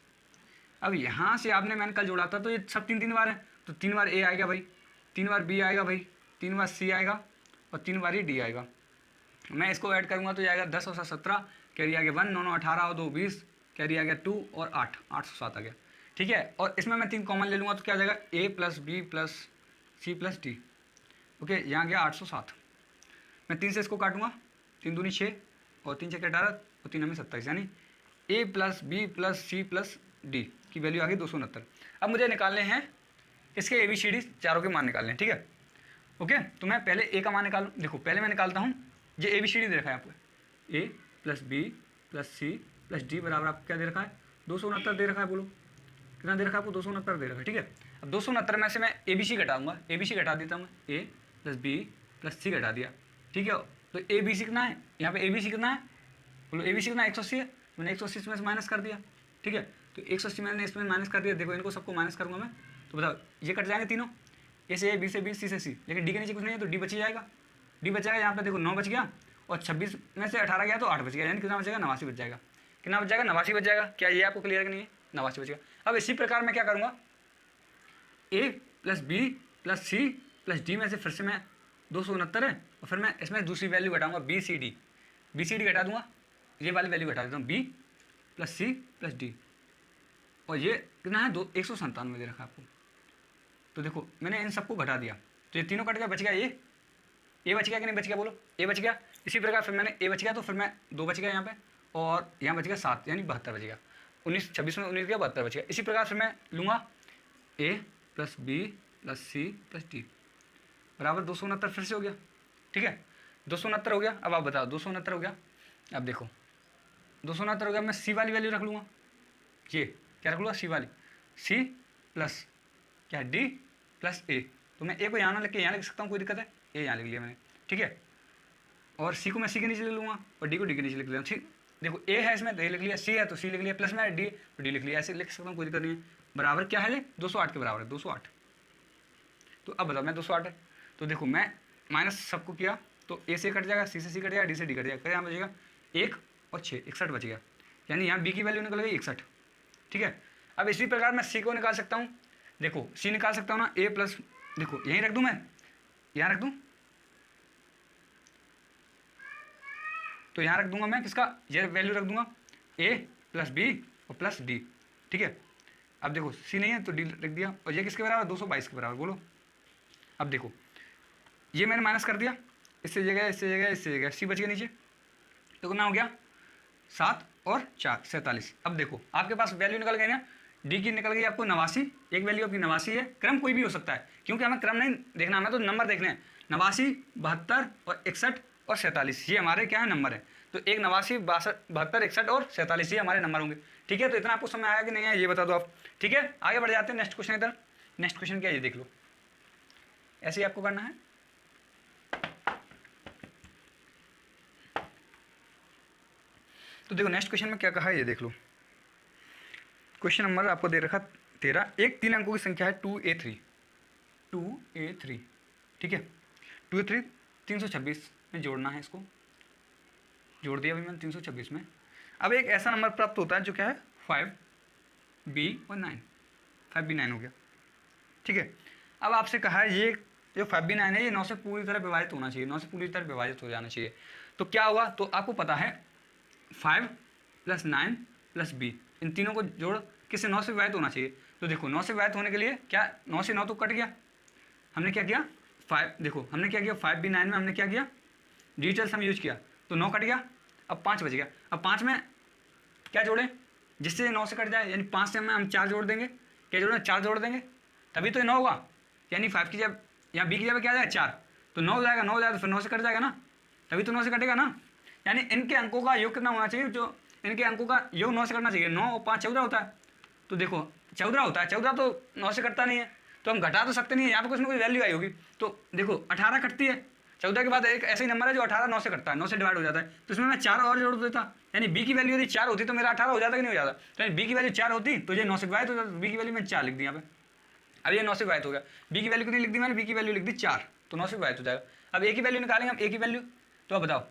अब यहाँ से आपने मैंने कल जोड़ा था तो ये सब 3 3 बार है, तो 3 बार ए आएगा भाई, 3 बार बी आएगा भाई, 3 बार सी आएगा और 3 बार ही डी आएगा। मैं इसको ऐड करूँगा तो ये आएगा 10 और 17, कैरी आ गया 1 9 9 18 और 2 20, कैरी आ गया 2 और 8 807 आ गया, ठीक है। और इसमें मैं 3 कॉमन ले लूँगा तो क्या आ जाएगा A plus B plus C plus D, okay यहाँ गया 807। मैं 3 से इसको काटूंगा, 3 दूनी 6 और 3 6 18 और 3 हमें 27, यानी A plus B plus C plus D की वैल्यू आ गई 269। अब मुझे निकालने हैं इसके ABCD चारों के मान निकालने हैं, ठीक है ओके। तो मैं पहले ए का मान निकालूँ, देखो पहले मैं निकालता हूँ, ये ABCD दे रखा है आपको, A plus B plus C plus D बराबर आपको क्या दे रखा है 269 दे रखा है, बोलो कितना दे रखा है आपको 269 दे रखा है, ठीक है। अब 269 में से मैं ABC घटाऊंगा, ABC घटा देता हूँ, ए प्लस बी प्लस सी घटा दिया, ठीक है। तो ABC कितना है यहाँ पे, ABC कितना है बोलो, ABC कितना 180 है, मैंने 180 में से माइनस कर दिया, ठीक है। तो 180 मैंने इसमें माइनस कर दिया, देखो इनको सबको माइनस करूँगा मैं, तो बताओ ये कट जाएंगे तीनों, ए से ए, बी से बी, सी से सी, लेकिन डी के नीचे कुछ नहीं है तो डी बच जाएगा, डी बच जाएगा। यहाँ पे देखो 9 बच गया और 26 में से 18 गया तो 8 बच गया, यानी कितना बचेगा 89 बच जाएगा, कितना बच जाएगा 89 बच जाएगा। क्या ये आपको क्लियर है कि नहीं है, 89 बचेगा। अब इसी प्रकार मैं क्या करूँगा, A plus B plus C plus D में से फिर से मैं 269 है और फिर मैं इसमें दूसरी वैल्यू घटाऊंगा बी सी डी घटा दूंगा, ये वाली वैल्यू घटा देता हूँ, B plus C plus D, और ये कितना है 197 दे रखा आपको। तो देखो मैंने इन सबको घटा दिया तो ये तीनों कट गया, बच गया ये ए बच गया कि नहीं बच गया, बोलो ए बच गया। इसी प्रकार फिर मैंने ए बच गया तो फिर मैं 2 बच गया यहाँ पे और यहाँ बच गया 7, यानी 72 बच गया, 19 26 में 19 गया 72 बच गया। इसी प्रकार फिर मैं लूँगा A plus B plus C plus D बराबर 269 फिर से हो गया, ठीक है 269 हो गया। अब आप बताओ 269 हो गया, अब देखो 269 हो गया, मैं सी वाली वैल्यू रख लूँगा, ये क्या रख लूँगा सी वाली, सी प्लस क्या डी प्लस ए, तो मैं ए को यहाँ ना लिख के यहाँ लिख सकता हूँ, कोई दिक्कत है, ए यहाँ लिख लिया मैंने, ठीक है। और सी को मैं सी के नीचे लिख लूँगा और डी को डी के नीचे लिख लिया, ठीक। देखो ए है इसमें तो ए लिख लिया, सी है तो सी लिख लिया, प्लस में डी तो डी लिख लिया, ऐसे लिख सकता हूँ, कोई दिक्कत नहीं है। बराबर क्या है 208 के बराबर है 208। तो अब बताओ मैं 208 है तो देखो मैं माइनस सबको किया तो ए से कट जाएगा, सी से सी कट जाएगा, डी से डी कट जाएगा, क्या यहाँ बचेगा 1 और 6, 61 बच गया, यानी यहाँ बी की वैल्यू निकल गई 61। ठीक है, अब इसी प्रकार मैं सी को निकाल सकता हूँ। देखो सी निकाल सकता हूँ ना, ए प्लस, देखो यहीं रख दूँ, मैं यहाँ रख दूँ, तो यहाँ रख दूंगा मैं किसका, ये वैल्यू रख दूंगा ए प्लस बी और प्लस डी। ठीक है, अब देखो सी नहीं है तो डी रख दिया, और ये किसके बराबर, 222 के बराबर, बोलो। अब देखो ये मैंने माइनस कर दिया, इससे जगह इससे जगह इससे जगह, सी बच गया नीचे, तो कितना हो गया 7 और 4 47। अब देखो आपके पास वैल्यू निकल गई ना, डी की निकल गई आपको 89, एक वैल्यू आपकी 89 है, क्रम कोई भी हो सकता है क्योंकि हमें क्रम नहीं देखना, हमें तो नंबर देखने हैं। 89, 72 और 61 और 47 ये हमारे क्या है नंबर है, तो एक 89, 62, 72, 61 और 47 ये हमारे नंबर होंगे। ठीक है, तो इतना आपको समझ आया कि नहीं है ये बता दो आप। ठीक है, आगे बढ़ जाते हैं नेक्स्ट क्वेश्चन इधर। नेक्स्ट क्वेश्चन क्या है ये देख लो, ऐसे ही आपको करना है। तो देखो नेक्स्ट क्वेश्चन में क्या कहा है ये देख लो। क्वेश्चन नंबर आपको दे रखा 13, एक 3 अंकों की संख्या है 2a3, 2a3। ठीक है, 2a3 326 में जोड़ना है, इसको जोड़ दिया अभी मैंने 326 में। अब एक ऐसा नंबर प्राप्त होता है जो क्या है 5b और 9, 5b9 हो गया। ठीक है, अब आपसे कहा है ये जो 5b9 है ये 9 से पूरी तरह विभाजित होना चाहिए, 9 से पूरी तरह विभाजित हो जाना चाहिए। तो क्या होगा, तो आपको पता है 5 + 9 + b, इन तीनों को जोड़ किससे 9 से विभाजित होना चाहिए। तो देखो 9 से विभाजित होने के लिए क्या, 9 से 9 तो कट गया, हमने क्या किया 5, देखो हमने क्या किया 5b9 में हमने क्या किया डिजिटल सम यूज किया, तो 9 कट गया, अब 5 बच गया। अब 5 में क्या जोड़ें जिससे 9 से कट जाए, यानी 5 से में हम 4 जोड़ देंगे, क्या जोड़ें 4 जोड़ देंगे तभी तो ये 9 होगा, यानी 5 की जब यहाँ b की जगह क्या आ जाएगा 4, तो 9 हो जाएगा, 9 हो जाएगा तो फिर 9 से कट जाएगा ना, तभी तो 9 से कटेगा ना। यानी इनके अंकों का योग कितना होना चाहिए, जो इनके अंकों का योग 9 से कटना चाहिए। 9 और 5 14 होता है, तो देखो 14 होता है, 14 तो 9 से कटता नहीं है, तो हम घटा तो सकते नहीं है, यहाँ पर कुछ ना कुछ वैल्यू आई होगी। तो देखो 18 कटती है, 14 के बाद एक ऐसा ही नंबर है जो 18 9 से कटता है, 9 से डिवाइड हो जाता है, तो इसमें मैं 4 और जोड़ देता, यानी b की वैल्यू यदि 4 होती तो मेरा 18 हो जाता कि नहीं हो जाता, तो b की वैल्यू 4 होती तो ये 9 से डिवाइड हो जाता, b की वैल्यू मैंने 4 लिख दी यहाँ पे। अब ये 9 से डिवाइड हो गया, b की वैल्यू कितनी लिख दी मैंने, b की वैल्यू लिख दी 4, तो 9 से डिवाइड हो जाएगा। अब a की वैल्यू निकालेंगे हम, a की वैल्यू, तो अब बताओ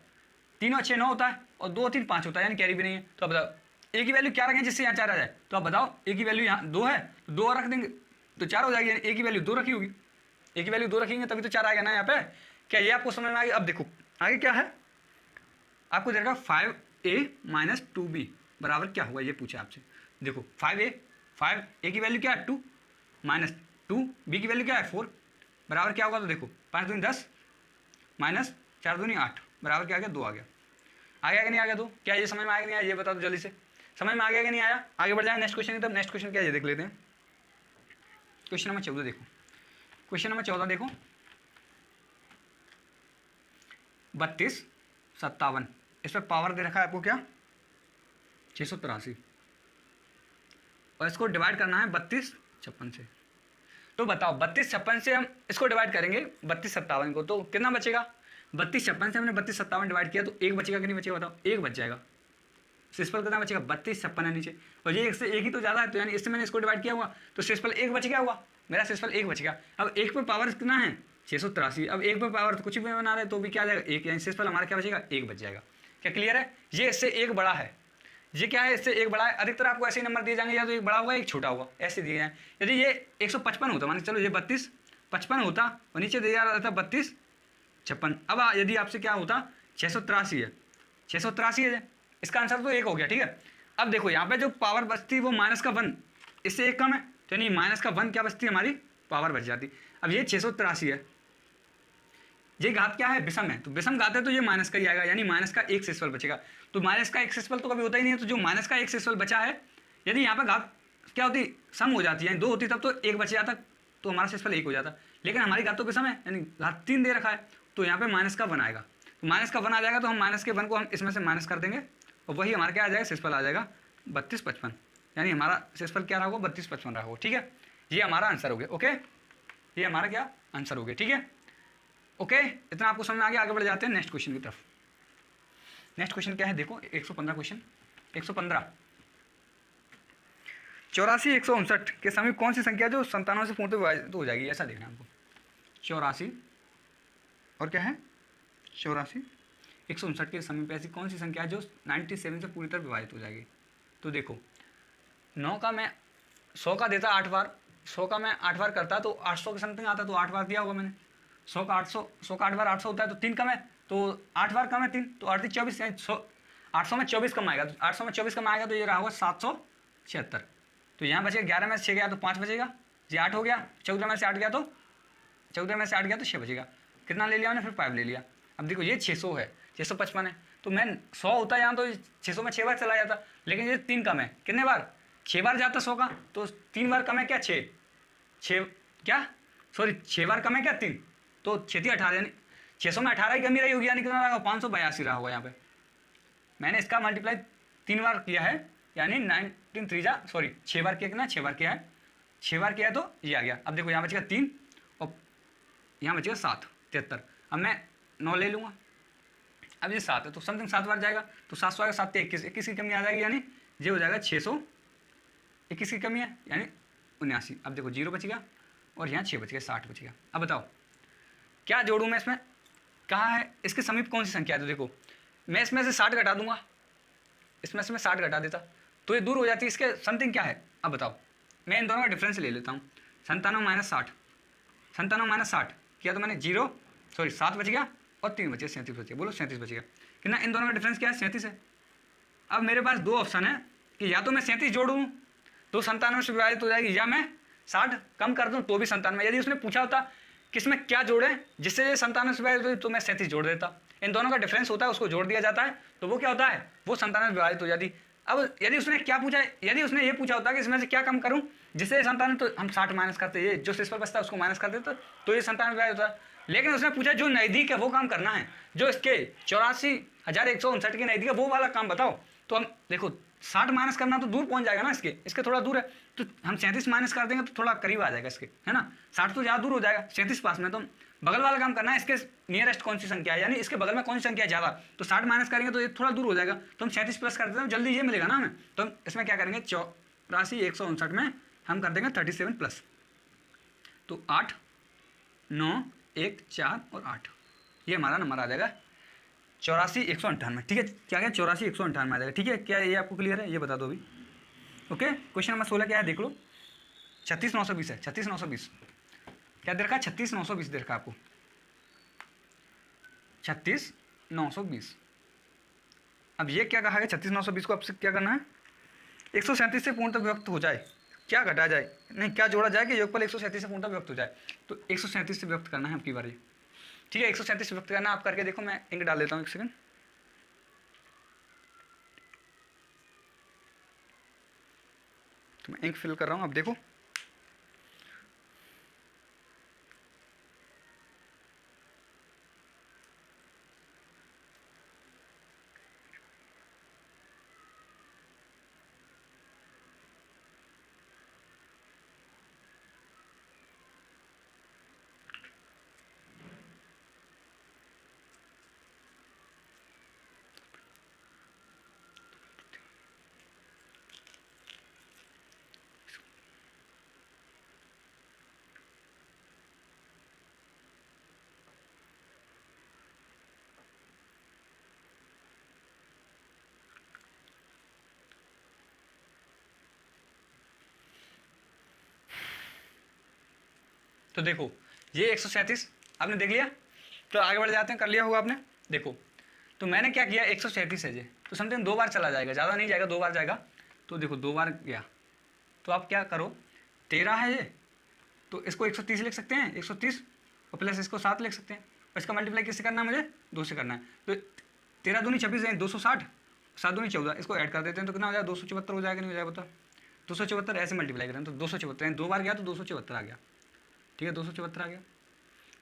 3 और 6 9 होता है, और 2 और 3 5 होता है, यानी कैरी भी नहीं है। तो अब बताओ a की वैल्यू क्या रखें जिससे यहाँ 4 आ जाए, तो आप बताओ a की वैल्यू यहाँ 2 है, तो 2 और रख देंगे तो 4 हो जाएगी, यानी a की वैल्यू 2 रखी होगी, a की वैल्यू 2 रखेंगे तभी तो 4 आएगा ना यहाँ पे। क्या ये आपको समझ में आ गया। अब देखो आगे क्या है, आपको देखा 5a - 2b बराबर क्या हुआ ये पूछा आपसे। देखो 5a की वैल्यू क्या है 2 माइनस 2b की वैल्यू क्या है 4 बराबर क्या होगा, तो देखो 5 दूनी 10 माइनस 4 दूनी 8 बराबर क्या आ गया 2 आ गया। आ गया कि नहीं आ गया, तो क्या ये समझ में आया कि नहीं आया ये बता दो जल्दी से, समझ में आ गया कि नहीं आया। आगे बढ़ जाए नेक्स्ट क्वेश्चन की तरफ। नेक्स्ट क्वेश्चन क्या है ये देख लेते हैं। क्वेश्चन नंबर 14 देखो, क्वेश्चन नंबर 14 देखो 32 57, इस पर पावर दे रखा है आपको क्या 683, और इसको डिवाइड करना है 32 56 से। तो बताओ 32 56 से हम इसको डिवाइड करेंगे 32 57 को, तो कितना बचेगा 32 56 से हमने 32 57 डिवाइड किया, तो एक बचेगा कि नहीं बचेगा बताओ, एक बच जाएगा। सिंपल कितना बचेगा 32 56 है नीचे, और ये एक से एक ही तो ज़्यादा है, तो यानी इससे मैंने इसको डिवाइड किया हुआ, तो सिंपल एक बच गया हुआ, मेरा सिंपल एक बच गया। अब एक पर पावर कितना है 683, अब एक पर पावर तो कुछ भी बना रहे तो भी क्या आ जाएगा एक, यानी सिंपल हमारा क्या बचेगा एक बच जाएगा। क्या क्लियर है, ये इससे एक बड़ा है, ये क्या है इससे एक बड़ा है। अधिकतर आपको ऐसे ही नंबर दिए जाएंगे, या तो एक बड़ा हुआ एक छोटा हुआ, ऐसे दिए जाए। यदि ये 155 होता, मान चलो ये 32 55 होता और नीचे दिया रहता 32 56, अब यदि आपसे क्या होता 683 है, 683 है, इसका आंसर तो एक हो गया। ठीक है, अब देखो यहाँ पे जो पावर बचती वो माइनस का 1, इससे एक कम है, तो यानी माइनस का 1 क्या बचती है हमारी पावर बच जाती। अब ये 683 है, ये घात क्या है विषम है, तो विषम घात है तो ये माइनस का ही आएगा, यानी माइनस का एक शेषफल बचेगा। तो माइनस का एक शेषफल तो कभी होता ही नहीं है, तो जो माइनस का एक शेषफल बचा है, यदि यहाँ पर घात क्या होती सम हो जाती है, 2 होती तब तो एक बच जाता, तो हमारा शेषफल 1 हो जाता। लेकिन हमारी घात तो विषम है, यानी घात 3 दे रखा है, तो यहाँ पे माइनस का 1 आएगा, तो माइनस का 1 आ जाएगा, तो हम माइनस के 1 को हम इसमें से माइनस कर देंगे, और वही हमारा क्या आ जाएगा शेषफल आ जाएगा 32 55, यानी हमारा शेषफल क्या रहा होगा 32 55 रहा होगा। ठीक है, ये हमारा आंसर हो गया। ओके, ये हमारा क्या आंसर हो गया। ठीक है, ओके, इतना आपको समझ में आ गया। आगे बढ़ जाते हैं नेक्स्ट क्वेश्चन की तरफ। नेक्स्ट क्वेश्चन क्या है देखो 115 क्वेश्चन 115 84 159 के समीप कौन सी संख्या जो 97 से पूर्णतः विभाजित हो जाएगी, ऐसा देखना है हमको। 84 और क्या है 84 159 के समीप ऐसी कौन सी संख्या है जो 97 से पूरी तरह विभाजित हो जाएगी। तो देखो 9 का मैं 100 का देता 8 बार, 100 का मैं 8 बार करता तो 800 के समथिंग आता, तो 8 बार दिया होगा मैंने। 100 का 800, 100 का 8 बार 800 होता है, तो 3 कम है, तो 8 बार कम है 3, तो 8 24, 800 में 24 कम आएगा, तो 800 में 24 कम आएगा तो ये रहा होगा 776। तो यहाँ बचेगा 11 में से 6 गया तो 5 बचेगा, ये 8 हो गया, 14 में से 8 गया तो 14 में से 8 गया तो 6 बचेगा। कितना ले लिया मैंने, फिर 5 ले लिया। अब देखो ये 600 है, 655 है, तो मैं 100 होता है यहाँ तो 600 में 6 बार चला जाता, लेकिन ये 3 कम है, कितने बार, 6 बार जाता 100 का, तो 3 बार कम है क्या, 6 क्या, सॉरी 6 बार कम है क्या, 3, तो 6 थी 18, यानी 600 में 18 की कमी रही होगी, यानी कितना रहा, 582 रहा होगा। यहाँ पे मैंने इसका मल्टीप्लाई 3 बार किया है, यानी 19 3 जा, सॉरी 6 बार किया, कितना 6 बार किया है, 6 बार किया है तो ये आ गया। अब देखो यहाँ बचेगा 3 और यहाँ बचेगा 7, 73। अब मैं 9 ले लूँगा, अब ये 7 है तो समथिंग 7 बार जाएगा, तो 700 आएगा, 7 21, 21 की कमी आ जाएगी, यानी ये हो जाएगा 621 की कमी है, यानी 79। अब देखो 0 बच गया और यहाँ 6 बच गया, 60 बच गया। अब बताओ क्या जोड़ूँ मैं इसमें, कहाँ है इसके समीप कौन सी संख्या है। तो देखो मैं इसमें से 60 घटा दूंगा, इसमें से मैं 60 घटा देता तो ये दूर हो जाती है, इसके समथिंग क्या है। अब बताओ मैं इन दोनों का डिफरेंस ले लेता हूँ, 97 माइनस 60, 97 माइनस 60 किया तो मैंने 7 बच गया और 3 बचे, 37 बच गया, बोलो 37 बच गया। कितना, इन दोनों का डिफरेंस क्या है, 37 है। अब मेरे पास 2 ऑप्शन है कि या तो मैं 37 जोड़ूँ तो 97 से विभाजित हो जाएगी, या मैं 60 कम कर दूँ तो भी 97। यदि उसने पूछा होता कि इसमें क्या जोड़ें जिससे ये 97 से विभाजित हो तो मैं 37 जोड़ देता। इन दोनों का डिफरेंस होता है, उसको जोड़ दिया जाता है तो वो क्या होता है, वो 97 में विभाजित हो जाती। अब यदि उसने क्या पूछा है, यदि उसने ये पूछा होता कि इसमें से क्या कम करूं जिससे 97, तो हम 60 माइनस करते, ये जो इस पर बचता है उसको माइनस कर देते तो ये 97 विभाजित होता। लेकिन उसने पूछा जो नज़दीक है वो काम करना है, जो इसके 84,159 के नज़दीक है वो वाला काम बताओ। तो हम देखो 60 माइनस करना तो दूर पहुंच जाएगा ना, इसके थोड़ा दूर है, तो हम 37 माइनस कर देंगे तो थोड़ा करीब आ जाएगा इसके, है ना। 60 तो ज़्यादा दूर हो जाएगा, 37 पास में, तो बगल वाला काम करना है, इसके नियरेस्ट कौन सी संख्या है, यानी इसके बगल में कौन सी संख्या है ज़्यादा, तो 60 माइनस करेंगे तो ये थोड़ा दूर हो जाएगा, तो हम 37 प्लस कर देते हैं, जल्दी ये मिलेगा ना हमें। तो हम इसमें क्या करेंगे, 84,159 में हम कर देंगे 37 प्लस, तो 8 9 1 4 और 8, ये हमारा नंबर आ जाएगा 84,198। ठीक है, क्या क्या 84,198 आ जाएगा। ठीक है, क्या ये आपको क्लियर है, ये बता दो अभी। ओके, क्वेश्चन नंबर 16 क्या है देख लो, 36,920 है, 36,920 क्या दे रखा है, 36,920 दे रखा है आपको, 36,920। अब ये क्या कहा है, 36,920 को आपसे क्या करना है, 137 से पूर्णतः विभक्त हो जाए, क्या घटा जाए, नहीं क्या जोड़ा जाए कि योगफल 137 से पूर्णतः विभक्त हो जाए, तो 137 से विभक्त करना है आपकी बारी। ठीक है, 137 से विभक्त करना, आप करके देखो, मैं इंक डाल देता हूँ 1 सेकंड। तो मैं इंक फिल कर रहा हूँ, अब देखो तो देखो ये 137 आपने देख लिया, तो आगे बढ़ जाते हैं, कर लिया होगा आपने। देखो तो मैंने क्या किया, 137 है ये, तो समथिंग 2 बार चला जाएगा, ज़्यादा नहीं जाएगा, 2 बार जाएगा, तो देखो 2 बार गया, तो आप क्या करो, 13 है ये, तो इसको 130 लिख सकते हैं, 130 और प्लस इसको 7 लिख सकते हैं, और इसका मल्टीप्लाई किससे करना है, मुझे 2 से करना है, तो 13 दूनी 26 है, 260, 7 दूनी 14, इसको ऐड कर देते हैं तो कितना हो जाएगा, 274 हो जाएगा, नहीं हो जाएगा बताओ, 274 ऐसे मल्टीप्लाई करें तो 274, 2 बार गया तो 274 आ गया। ठीक है, 274 आ गया,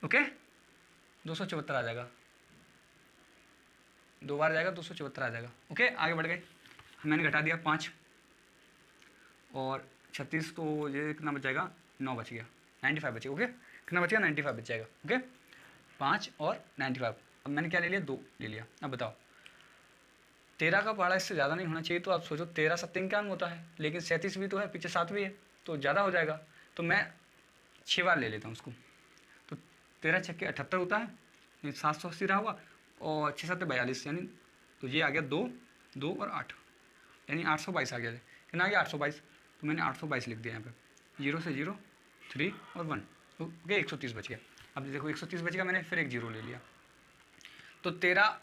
ओके 274 आ जाएगा, 2 बार जाएगा 274 आ जाएगा। ओके, आगे बढ़ गए, मैंने घटा दिया 5 और 36, तो ये कितना बच जाएगा, 9 बच गया, 95 बचेगा। ओके, कितना बचेगा, 95 बच जाएगा। ओके, 5 और 95, अब मैंने क्या ले लिया, 2 ले लिया। अब बताओ 13 का पहाड़ा इससे ज़्यादा नहीं होना चाहिए, तो आप सोचो 13 सत्तिंग क्या होता है, लेकिन 37 भी तो है, पीछे 7 भी है, तो ज़्यादा हो जाएगा, तो मैं 6 बार ले लेता हूँ उसको, तो 13 छक्के 78 होता है, 780 रहा हुआ, और 6 7 42 यानी तो ये आ गया 2 2 और 8 यानी 822 आ गया। कितना आ गया 822, तो मैंने 822 लिख दिया यहाँ पे। 0 से 0 3 और 1 तो ओके 130 बच गया। अब देखो 130 बच गया, मैंने फिर एक 0 ले लिया तो 13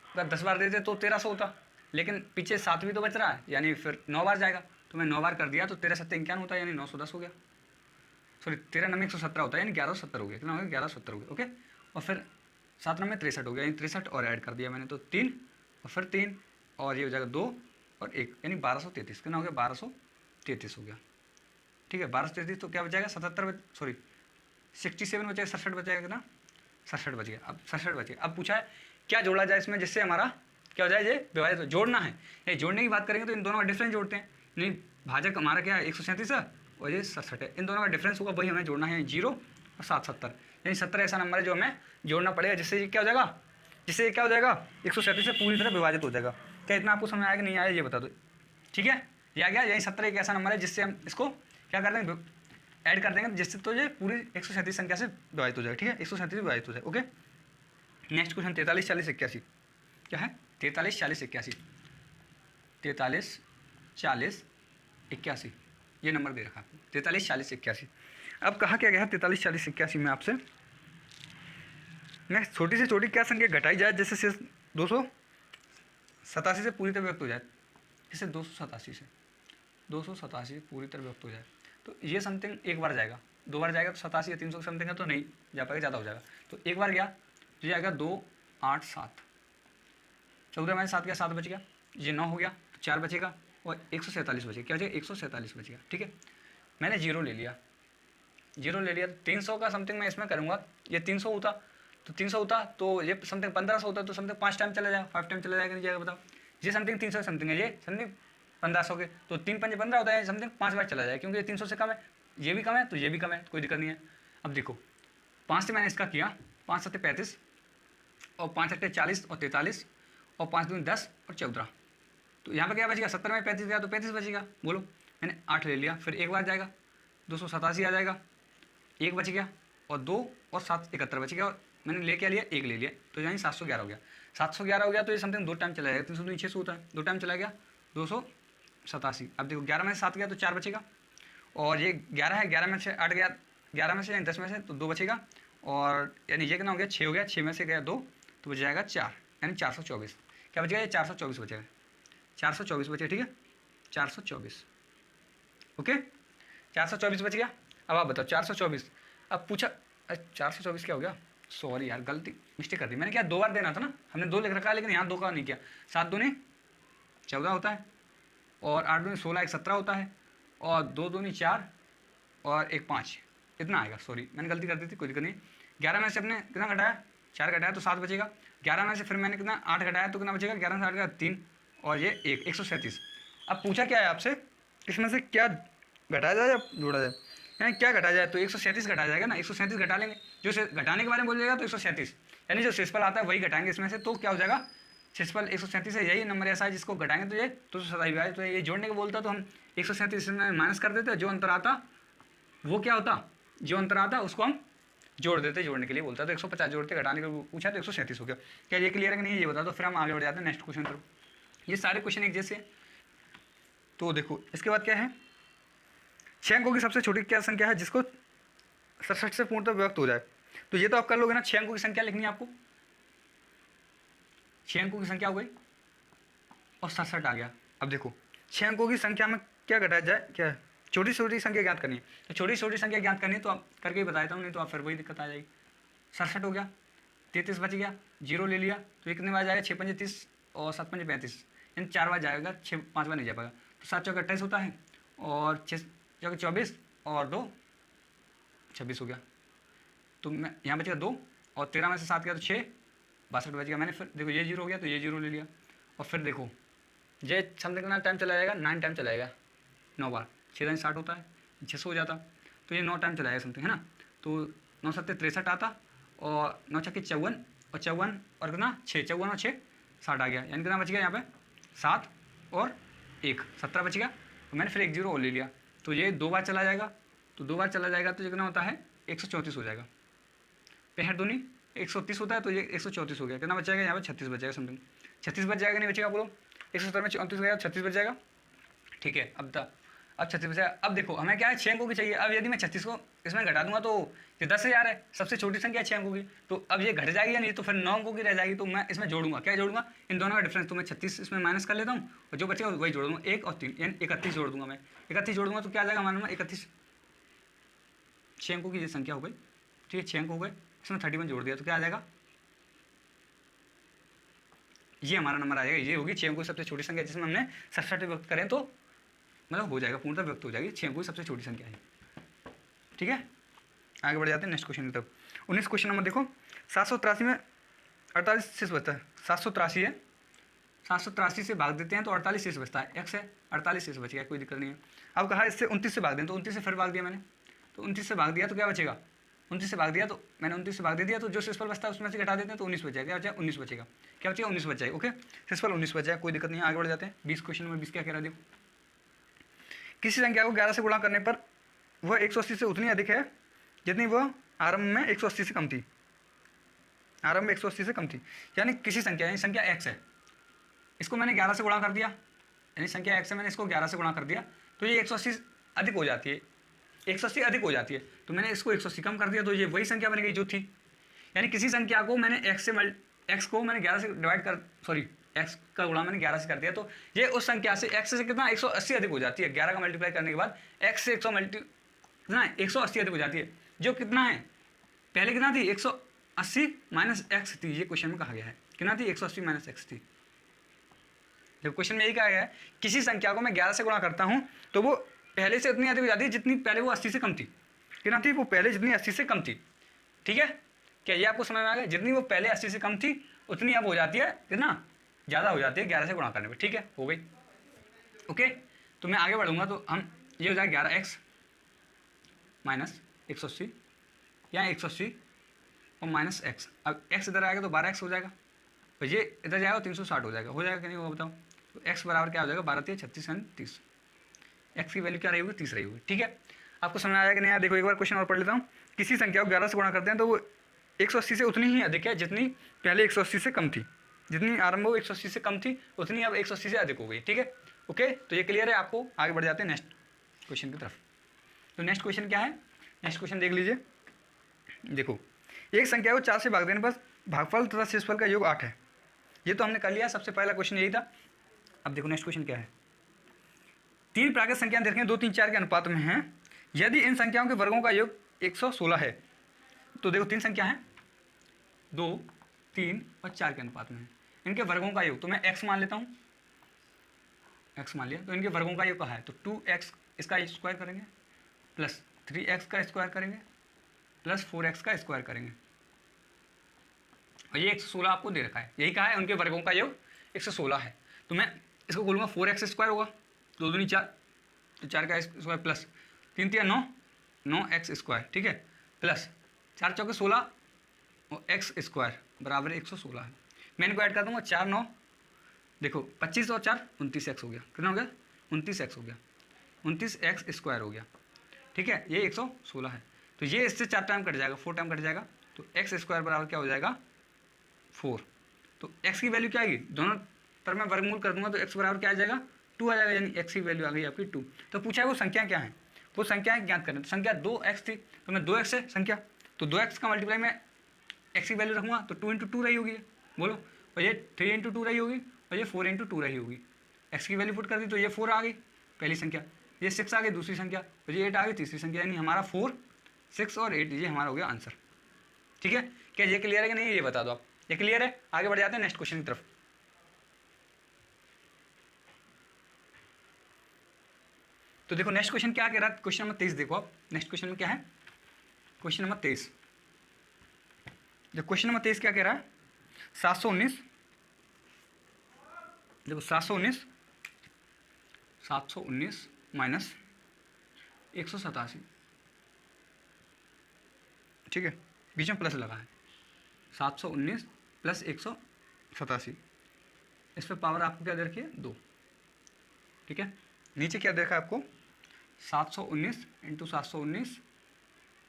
अगर 10 बार देते तो 1300 होता, लेकिन पीछे 7 भी तो बच रहा है यानी फिर 9 बार जाएगा, तो मैं 9 बार कर दिया तो 13 7 51 होता है यानी 910 हो गया। सॉरी 13 नंबर 117 होता है यानी 1170 हो गया। कितना हो गया 1170 हो गया ओके। और फिर 7 नंबर 63 हो गया यानी 63 और ऐड कर दिया मैंने तो 3 और फिर 3 और ये हो जाएगा 2 और 1 यानी 1233। कितना हो गया 1233 हो गया। ठीक है 1233 तो क्या बचेगा 67 बचेगा 67 बचेगा कितना 67 बच गया। अब 67 बच गया। अब पूछा है क्या जोड़ा जाए इसमें जिससे हमारा क्या हो जाए, ये विभाजित जोड़ना है। ये जोड़ने की बात करेंगे तो इन दोनों का डिफरेंस जोड़ते हैं। नहीं भाजक हमारा क्या है 137 है और ये 67 है, इन दोनों का डिफरेंस होगा वही हमें जोड़ना है 0 और 7 70 यानी 70 ऐसा नंबर है जो हमें जोड़ना पड़ेगा जिससे ये क्या हो जाएगा, जिससे ये क्या हो जाएगा 137 से पूरी तरह विभाजित हो जाएगा। क्या इतना आपको समझ आया कि नहीं आया ये बता दो। ठीक है ये आ गया, यही 70 एक ऐसा नंबर है जिससे हम इसको क्या कर देंगे ऐड कर देंगे जिससे तो ये पूरी 137 संख्या से विभाजित हो जाएगा। ठीक है 137 विभाजित हो जाएगा ओके। नेक्स्ट क्वेश्चन 43 40 81 क्या है 43 40 81 43 40 81 ये नंबर दे रखा है 43 40 81। अब कहा क्या गया है 43 40 81 में आपसे मैं छोटी से छोटी क्या संख्या घटाई जाए जैसे से 287 से पूरी तरह व्यक्त हो जाए, जैसे 287 पूरी तरह व्यक्त हो जाए तो ये समथिंग एक बार जाएगा, 2 बार जाएगा तो 87 या 300 समथिंग है तो नहीं जा पाएगा, ज़्यादा हो जाएगा। तो एक बार गया तो ये आएगा 2 8 7 14 में 7 गया 7 बच गया, ये 9 हो गया तो 4 बचेगा और 147 बचेगा। क्या बचेगा 147 बचेगा। ठीक है मैंने 0 ले लिया तो 300 का समथिंग मैं इसमें करूँगा, ये 300 होता तो ये समथिंग 1500 होता तो समथिंग 5 टाइम चला जाएगा 5 टाइम चला जाएगा नहीं जाएगा बताओ। ये समथिंग 300 समथिंग है, ये समथिंग 1500 के तो 3 5 15 होता है समथिंग 5 बार चला जाएगा क्योंकि ये 300 से कम है, ये भी कम है तो ये भी कम है, कोई दिक्कत नहीं है। अब देखो 5 से मैंने इसका किया 5 7 35 और 5 8 40 और 43 और 5 2 10 और 14 तो यहाँ पे क्या बचेगा 70 में 35 गया तो 35 बचेगा। बोलो मैंने 8 ले लिया, फिर एक बार जाएगा 287 आ जाएगा, एक बच गया और 2 और 7 71 बच गया और मैंने ले क्या लिया एक ले लिया तो यानी 711 हो गया। 711 हो गया तो ये समथिंग 2 टाइम चला जाएगा, 300 2 600 होता है 2 टाइम चला गया 287। अब देखो 11 में से 7 गया तो 4 बचेगा और ये 11 है 11 में से 8 गया 11 में से यानी 10 में से तो 2 बचेगा और यानी ये कितना हो गया 6 हो गया, 6 में से गया 2 तो बच जाएगा 4 यानी 424। क्या बचेगा ये 424 बचेगा 424 बचे। ठीक है 424 ओके 424 बच गया। अब आप बताओ 424 अब पूछा 424 क्या हो गया, सॉरी यार गलती मिस्टेक कर दी मैंने, क्या 2 बार देना था ना, हमने 2 लिख रखा है लेकिन यहाँ 2 का नहीं किया। 7 दूनी 14 होता है और 8 दूनी 16 1 17 होता है और 2 दूनी 4 और 1 5 इतना आएगा। सॉरी मैंने गलती कर दी थी, कोई दिक्कत नहीं। 11 में से अपने कितना घटाया 4 घटाया तो 7 बचेगा। 11 में से फिर मैंने कितना 8 घटाया तो कितना बचेगा 11 से 8 का 3 और ये 137। अब पूछा क्या है आपसे इसमें से क्या घटाया जाए या जोड़ा जाए, यानी क्या घटाया जाए तो 137 घटाया जाएगा ना, 137 घटा लेंगे, जो घटाने के बारे में बोल जाएगा तो 137 यानी जो शेषफल आता है वही घटाएंगे इसमें से, तो क्या हो जाएगा शेषफल 137 है, यही नंबर ऐसा है जिसको घटाएंगे तो ये 227 तो ये जोड़ने को बोलता तो हम 137 में माइनस कर देते, जो अंतर आता वो क्या होता, जो अंतर आता उसको हम जोड़ देते, जोड़ने के लिए बोलता तो 150 जोड़ते घटाने को पूछा तो 137 हो गया। क्या ये क्लियर है कि नहीं ये बता दो, फिर हम आगे बढ़ जाते हैं नेक्स्ट क्वेश्चन पर। ये सारे क्वेश्चन एक जैसे। तो देखो इसके बाद क्या है 6 अंकों की सबसे छोटी क्या संख्या है जिसको 67 से पूर्णतः व्यक्त हो जाए, तो ये तो आप कर लोगे ना। 6 अंकों की संख्या लिखनी है आपको, 6 अंकों की संख्या हो गई और 67 आ गया। अब देखो 6 अंकों की संख्या में क्या घटाया जाए, क्या है छोटी छोटी संख्या ज्ञात करनी है, तो छोटी छोटी संख्या ज्ञात करनी है तो आप करके ही बता देता हूँ, नहीं तो आप फिर वही दिक्कत आ जाएगी। 67 हो गया 33 बच गया 0 ले लिया तो ये कितने बार जाएगा 6 5 30 और 7 5 35 यानी 4 बार जाएगा, 6 5 बार नहीं जा पाएगा। तो 7 चौका 28 होता है और 6 चौका 24 और 2 26 हो गया। तो मैं यहाँ बचेगा 2 और 13 में से 7 गया तो 6 62 बच गया। मैंने फिर देखो ये 0 हो गया तो ये 0 ले लिया और फिर देखो ये समथिंग कितना टाइम चला जाएगा 9 टाइम चला जाएगा, 9 बार 6 दिन 60 होता है 600 हो जाता तो ये 9 टाइम चला जाएगा समथिंग है ना। तो 9 7 63 आता और 9 छक्के 54 और 54 और कितना 6 54 और 6 60 आ गया, यानी कितना बच गया यहाँ पे 7 और 1 17 बच गया। तो मैंने फिर एक 0 और ले लिया तो ये 2 बार चला जाएगा, तो 2 बार चला जाएगा तो ये कितना होता है 134 हो जाएगा। 65 दूनी 130 होता है तो ये 134 हो गया, कितना बच जाएगा यहाँ पे 36 बच जाएगा समथिंग, 36 बच जाएगा नहीं बचेगा बोलो, 170 में 34 गया 36 बच जाएगा। ठीक है, अब 36 बचा। अब देखो हमें क्या है 6 अंकों की चाहिए। अब यदि मैं 36 को इसमें घटा दूंगा तो ये 10,000 है, सबसे छोटी संख्या 6 अंकों की, तो अब ये घट जाएगी या नहीं, तो फिर 9 अंकों की रह जाएगी। तो मैं इसमें जोड़ूंगा, क्या जोड़ूंगा, इन दोनों का डिफरेंस। तो मैं 36 इसमें माइनस कर लेता हूँ और जो बचेगा वही जोड़ दूंगा, 1 और 3 यानी 31 जोड़ दूंगा मैं। 31 जोड़ दूंगा तो क्या आ जाएगा हमारे में 31, 6 अंकों की ये संख्या हो गई। ठीक है, 6 अंक हो गए, इसमें 31 जोड़ दिया तो क्या आ जाएगा, ये हमारा नंबर आ जाएगा। ये होगी 6 अंकों की सबसे छोटी संख्या जिसमें हमने सब्स्टिट्यूट व्यक्त करें तो मतलब हो जाएगा, पूर्णतः व्यक्त हो जाएगी। 6 अंकों की सबसे छोटी संख्या है। ठीक है, आगे बढ़ जाते हैं नेक्स्ट क्वेश्चन की तरफ। 19 क्वेश्चन नंबर देखो, 783 में 48 शेष बचता है। 783 है, 783 से भाग देते हैं तो 48 शेष बचता है, x है 48 शेष बच गया, कोई दिक्कत नहीं है। अब कहा इससे 29 से भाग दें, तो 29 से फिर भाग दिया मैंने, तो 29 से भाग दिया तो क्या बचेगा, 29 से भाग दिया तो मैंने 29 से भाग दे दिया, तो जो शेषफल बचता है उसमें से घटा देते हैं तो 19 बच जाएगा। क्या बचेगा 19 बचेगा, क्या बचेगा 19 बच जाएगा। ओके, शेषफल 19 बच जाएगा, कोई दिक्कत नहीं है। आगे बढ़ जाते हैं 20 क्वेश्चन नंबर 20 क्या कह रहा है देखो, किसी संख्या को 11 से गुणा करने पर वह 180 से उतनी अधिक है जितनी वह आरंभ में 180 से कम थी। आरंभ में 180 से कम थी, यानी किसी संख्या, यानी संख्या x है, इसको मैंने 11 से गुणा कर दिया, यानी संख्या x है, मैंने इसको 11 से गुणा कर दिया तो ये 180 अधिक हो जाती है, 180 अधिक हो जाती है, तो मैंने इसको 180 कम कर दिया तो ये वही संख्या बन गई जो थी। यानी किसी संख्या को मैंने x को मैंने 11 से डिवाइड कर, सॉरी x का गुणा मैंने 11 से कर दिया, तो ये उस संख्या से x से कितना 180 अधिक हो जाती है। 11 का मल्टीप्लाई करने के बाद x से 180 अधिक हो जाती है, जो कितना है, पहले कितना थी 180 माइनस एक्स थी। ये क्वेश्चन में कहा गया है कितना थी, 180 माइनस एक्स थी। जब क्वेश्चन में यही कहा गया है किसी संख्या को मैं 11 से गुणा करता हूँ तो वो पहले से उतनी अधिक हो जाती है जितनी पहले वो 80 से कम थी। कितना थी, वो पहले जितनी 80 से कम थी। ठीक है, क्या ये आपको समझ में आ गया, जितनी वो पहले 80 से कम थी उतनी अब हो जाती है कितना, ज़्यादा हो जाती है 11 से गुणा करने पर। ठीक है, हो गई। ओके, तो मैं आगे बढ़ूंगा तो हम ये हो जाएगा 11x माइनस 180 या 180 और माइनस x। अब x इधर आएगा तो 12x हो जाएगा, और ये इधर जाएगा 360 हो जाएगा, हो जाएगा कि नहीं वो बताओ। तो x बराबर क्या हो जाएगा 12 3 36 यानी 30। x की वैल्यू क्या रही होगी, 30 रही होगी। ठीक है, आपको समझ आया कि नहीं। देखो एक बार क्वेश्चन और पढ़ लेता हूँ। किसी संख्या को 11 से गुणा करते हैं तो वो 180 से उतनी ही अधिक है जितनी पहले 180 से कम थी। जितनी आरंभ हो 180 से कम थी उतनी अब 180 से अधिक हो गई। ठीक है, ओके, तो ये क्लियर है आपको। आगे बढ़ जाते हैं नेक्स्ट क्वेश्चन की तरफ। तो नेक्स्ट क्वेश्चन क्या है, नेक्स्ट क्वेश्चन देख लीजिए। देखो एक संख्या को 4 से भाग देने पर भागफल तथा शेषफल का योग 8 है। ये तो हमने कर लिया, सबसे पहला क्वेश्चन यही था। अब देखो नेक्स्ट क्वेश्चन क्या है। 3 प्राकृत संख्याएं देखें 2 3 4 के अनुपात में हैं। यदि इन संख्याओं के वर्गों का योग 116 है, तो देखो 3 संख्या हैं 2 3 और 4 के अनुपात में है। इनके वर्गों का योग तो मैं x मान लेता हूँ, x मान लिया, तो इनके वर्गों का योग कहा है तो 2x इसका स्क्वायर करेंगे प्लस 3x का स्क्वायर करेंगे प्लस 4x का स्क्वायर करेंगे, और ये 116 आपको दे रखा है। यही कहा है उनके वर्गों का योग 116 है, तो मैं इसको बोलूँगा 4x स्क्वायर होगा, 2 दूनी 4 तो 4 का स्क्वायर प्लस 3 3 9 9x स्क्वायर। ठीक है, प्लस 4 चौके 16 और x स्क्वायर बराबर 116 है। मैं इनको ऐड कर दूँगा 4 9, देखो 25 और 4 29x हो गया। कितना हो गया 29x हो गया, 29x स्क्वायर हो गया। ठीक है, ये 116 है, तो ये इससे 4 टाइम कट जाएगा, 4 टाइम कट जाएगा, तो x स्क्वायर बराबर क्या हो जाएगा 4। तो x की वैल्यू क्या आएगी, दोनों तरफ मैं वर्गमूल कर दूंगा तो x बराबर क्या आ जाएगा 2 आ जाएगा, यानी x की वैल्यू आ गई आपकी 2। तो पूछा है वो संख्या क्या है, वो संख्याएं ज्ञात करें। तो संख्या 2x थी तो मैं 2x है संख्या, तो 2x का मल्टीप्लाई में x की वैल्यू रखूँगा तो 2 × 2 रही होगी, बोलो, और ये 3 × 2 रही होगी, और ये 4 × 2 रही होगी। x की वैल्यू पुट कर दी तो ये 4 आ गई पहली संख्या, ये 6 आ गई दूसरी संख्या, और ये 8 आ गई तीसरी संख्या, यानी हमारा 4 6 और 8 ये हमारा हो गया आंसर। ठीक है, क्या ये क्लियर है कि नहीं ये बता दो आप। ये क्लियर है, आगे बढ़ जाते हैं नेक्स्ट क्वेश्चन की तरफ। तो देखो नेक्स्ट क्वेश्चन क्या कह रहा है, क्वेश्चन नंबर 23 देखो आप। नेक्स्ट क्वेश्चन में क्या है, क्वेश्चन नंबर 23। जो क्वेश्चन नंबर 23 क्या कह रहा है, 719, देखो 719 माइनस 187। ठीक है, बीच में प्लस लगा है, 719 प्लस 187, इस पर पावर आपको क्या दे रखी है 2। ठीक है, नीचे क्या देखा आपको 719 into 719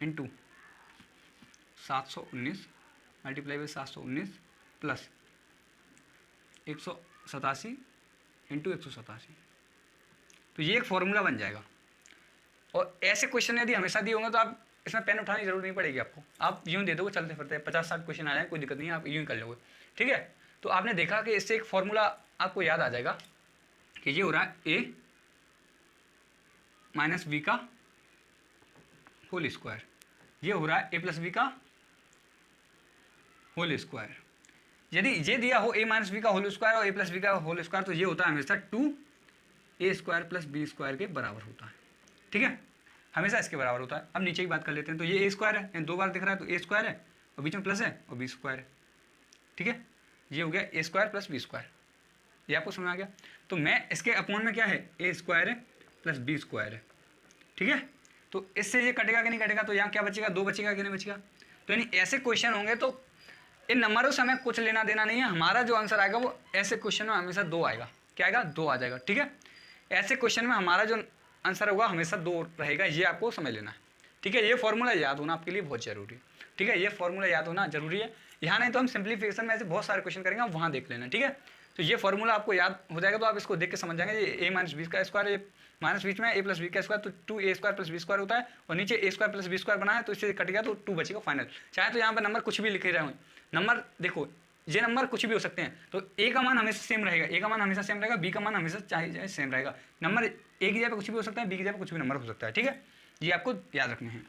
into 719 multiply by 719 plus 187 into 187। तो ये एक फॉर्मूला बन जाएगा। और ऐसे क्वेश्चन यदि हमेशा दिए होंगे तो आप इसमें पेन उठाने की जरूरत नहीं पड़ेगी आपको, आप यूँ दे दोगे चलते फिरते 50-60 क्वेश्चन आ जाए कोई दिक्कत नहीं है, आप यूँ ही कर लोगे। ठीक है, तो आपने देखा कि इससे एक फॉर्मूला आपको याद आ जाएगा कि ये हो रहा है ए माइनस बी का होल स्क्वायर, ये हो रहा है ए प्लस बी का होल स्क्वायर। यदि ये दिया हो ए माइनस बी का होल स्क्वायर और ए प्लस बी का होल स्क्वायर तो ये होता है हमेशा 2a square plus B square के बराबर होता है। ठीक है, हमेशा इसके बराबर होता है। अब नीचे की बात कर लेते हैं, तो ये ए स्क्वायर है, दो बार दिख रहा है तो ए स्क्वायर है और बीच में प्लस है और बी स्क्वायर है। ठीक है, ये हो गया ए स्क्वायर प्लस बी स्क्वायर, ये आपको समझ आ गया। तो मैं इसके अपॉन में क्या है, ए स्क्वायर है प्लस बी स्क्वायर है। ठीक है, तो इससे ये कटेगा कि नहीं कटेगा, तो यहाँ क्या बचेगा, 2 बचेगा कि नहीं बचेगा। तो यानी ऐसे क्वेश्चन होंगे तो इन नंबरों से हमें कुछ लेना देना नहीं है, हमारा जो आंसर आएगा वो ऐसे क्वेश्चन में हमेशा 2 आएगा। क्या आएगा, 2 आ जाएगा। ठीक है, ऐसे क्वेश्चन में हमारा जो आंसर होगा हमेशा 2 रहेगा, ये आपको समझ लेना है। ठीक है, ये फॉर्मूला याद होना आपके लिए बहुत जरूरी है। ठीक है, ये फॉर्मूला याद होना जरूरी है। यहाँ नहीं तो हम सिंप्लीफिकेशन में ऐसे बहुत सारे क्वेश्चन करेंगे, आप वहाँ देख लेना। ठीक है, तो ये फॉर्मूला आपको याद हो जाएगा तो आप इसको देख के समझ जाएंगे। ये ए माइनस बी का स्क्वायर, ये माइनस बीच में ए प्लस बी का स्क्वायर, तो 2a square plus B square होता है और नीचे ए स्क्वायर प्लस बी स्क्वायर बना है तो इससे कट गया तो 2 बचेगा फाइनल। चाहे तो यहाँ पर नंबर कुछ भी लिखे रहे, नंबर देखो ये नंबर कुछ भी हो सकते हैं, तो ए का मान हमेशा सेम रहेगा, ए का मान हमेशा सेम रहेगा, बी का मान हमेशा चाहे सेम रहेगा। नंबर ए की जगह पे कुछ भी हो सकता है, बी की जगह पे कुछ भी नंबर हो सकता है। ठीक है, ये आपको याद रखने हैं।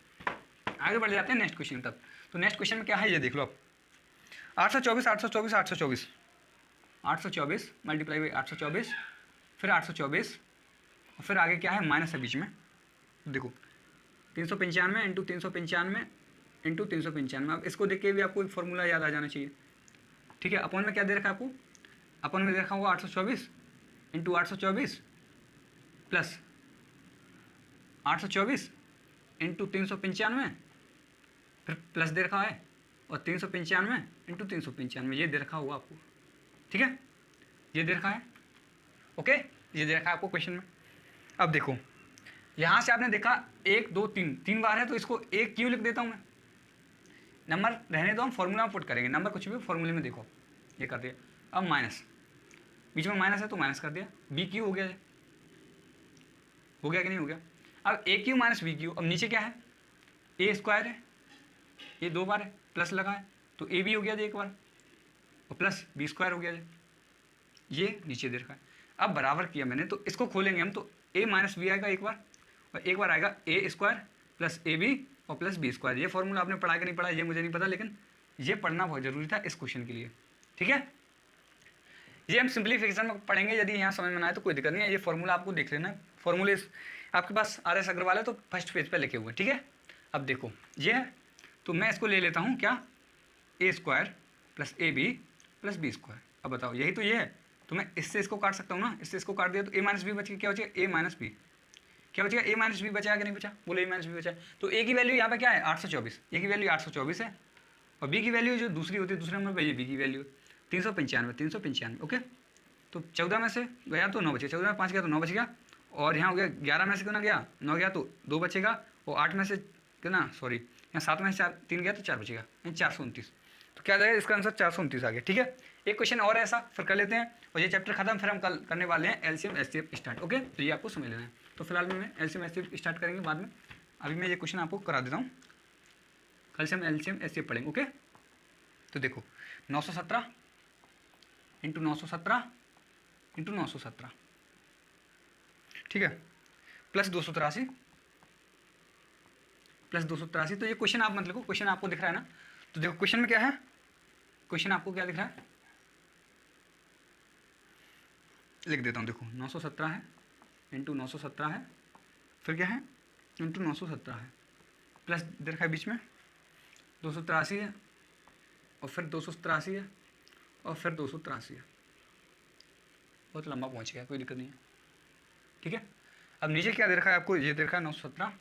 आगे बढ़ जाते हैं नेक्स्ट क्वेश्चन तक। तो नेक्स्ट क्वेश्चन में क्या है ये देख लो आप, 824 824 824 824 मल्टीप्लाई बाई 824 फिर 824 और फिर आगे क्या है, माइनस है बीच में। देखो 395 इंटू 395 इंटू 395। अब इसको देख के भी आपको एक फॉर्मूला याद आ जाना चाहिए। ठीक है, अपन में क्या दे रखा है आपको, अपन में दे रखा होगा 824 इंटू 824 प्लस 824 इंटू 395 फिर प्लस दे रखा है और 395 इंटू 395 ये दे रखा होगा आपको। ठीक है, ये दे रखा है। ओके, ये दे रखा है आपको क्वेश्चन में। अब देखो यहाँ से आपने देखा 1 2 3 बार है, तो इसको 1 क्यों लिख देता हूँ मैं, नंबर रहने दो, हम फॉर्मूला में पुट करेंगे। नंबर कुछ भी फॉर्मूले में देखो, ये कर दिया। अब माइनस, बीच में माइनस है तो माइनस कर दिया, बी क्यू हो गया, हो गया कि नहीं हो गया। अब ए क्यू माइनस बी क्यू, अब नीचे क्या है, ए स्क्वायर है, ये 2 बार है, प्लस लगा है तो ए बी हो गया एक बार और प्लस बी स्क्वायर हो गया, ये नीचे दे रखा है। अब बराबर किया मैंने तो इसको खोलेंगे हम, तो ए माइनस बी आएगा एक बार और एक बार आएगा ए स्क्वायर प्लस ए बी और प्लस बी स्क्वायर। ये फॉर्मूला आपने पढ़ा कि नहीं पढ़ा ये मुझे नहीं पता, लेकिन ये पढ़ना बहुत जरूरी था इस क्वेश्चन के लिए। ठीक है, ये हम सिंप्लीफिकेशन में पढ़ेंगे, यदि यहाँ समझ में ना आए तो कोई दिक्कत नहीं है, ये फॉर्मूला आपको देख लेना। फॉर्मूले आपके पास RS अग्रवाल है तो फर्स्ट पेज पे लिखे हुए हैं। ठीक है, अब देखो ये है, तो मैं इसको ले लेता हूँ क्या, A square plus A B plus B square. अब बताओ यही तो ये है, तो मैं इससे इसको काट सकता हूँ ना, इससे इसको काट दिया तो ए माइनस बी बचेगा, क्या बचेगा, ए माइनस बी, क्या बचेगा, ए माइनस बी बचा कि नहीं बचा, बोले ए माइनस बी बचा। तो ए की वैल्यू यहाँ पे क्या है 824, ए की वैल्यू 824 है और बी की वैल्यू जो दूसरी होती है दूसरे नंबर पर, ये बी की वैल्यू 395। ओके, तो 14 में से गया तो 9 बचे, 14 में 5 गया तो 9 बच गया और यहाँ हो गया 11 में से कितना गया 9 गया तो 2 बचेगा और 8 में से कितना, सॉरी यहाँ 7 में से 3 गया तो 4 बचेगा, यानी 429। तो क्या जाएगा इसका आंसर 429 आ गया। ठीक है, एक क्वेश्चन और ऐसा फिर कर लेते हैं और ये चैप्टर खत्म, फिर हम कल करने वाले हैं एलसीएम एचसीएफ स्टार्ट। ओके, तो ये आपको समझ लेना है। तो फिलहाल में एलसीएम एचसीएफ स्टार्ट करेंगे बाद में, अभी मैं ये क्वेश्चन आपको करा देता हूँ, कल से हम एलसीएम एचसीएफ पढ़ेंगे। ओके, तो देखो 917 इंटू 917 इंटू 917, ठीक है, प्लस 283 प्लस 283। तो ये क्वेश्चन आप मत लिखो, क्वेश्चन आपको दिख रहा है ना, तो देखो क्वेश्चन में क्या है, क्वेश्चन आपको क्या दिख रहा है, लिख देता हूँ। देखो 917 है इंटू 917 है, फिर क्या है इंटू 917 है, प्लस दे रखा है बीच में 283 है और फिर 283 है और फिर 283 है, बहुत लंबा पहुँच गया, कोई दिक्कत नहीं है। ठीक है, अब नीचे क्या दे रखा है आपको, ये दे रखा है 917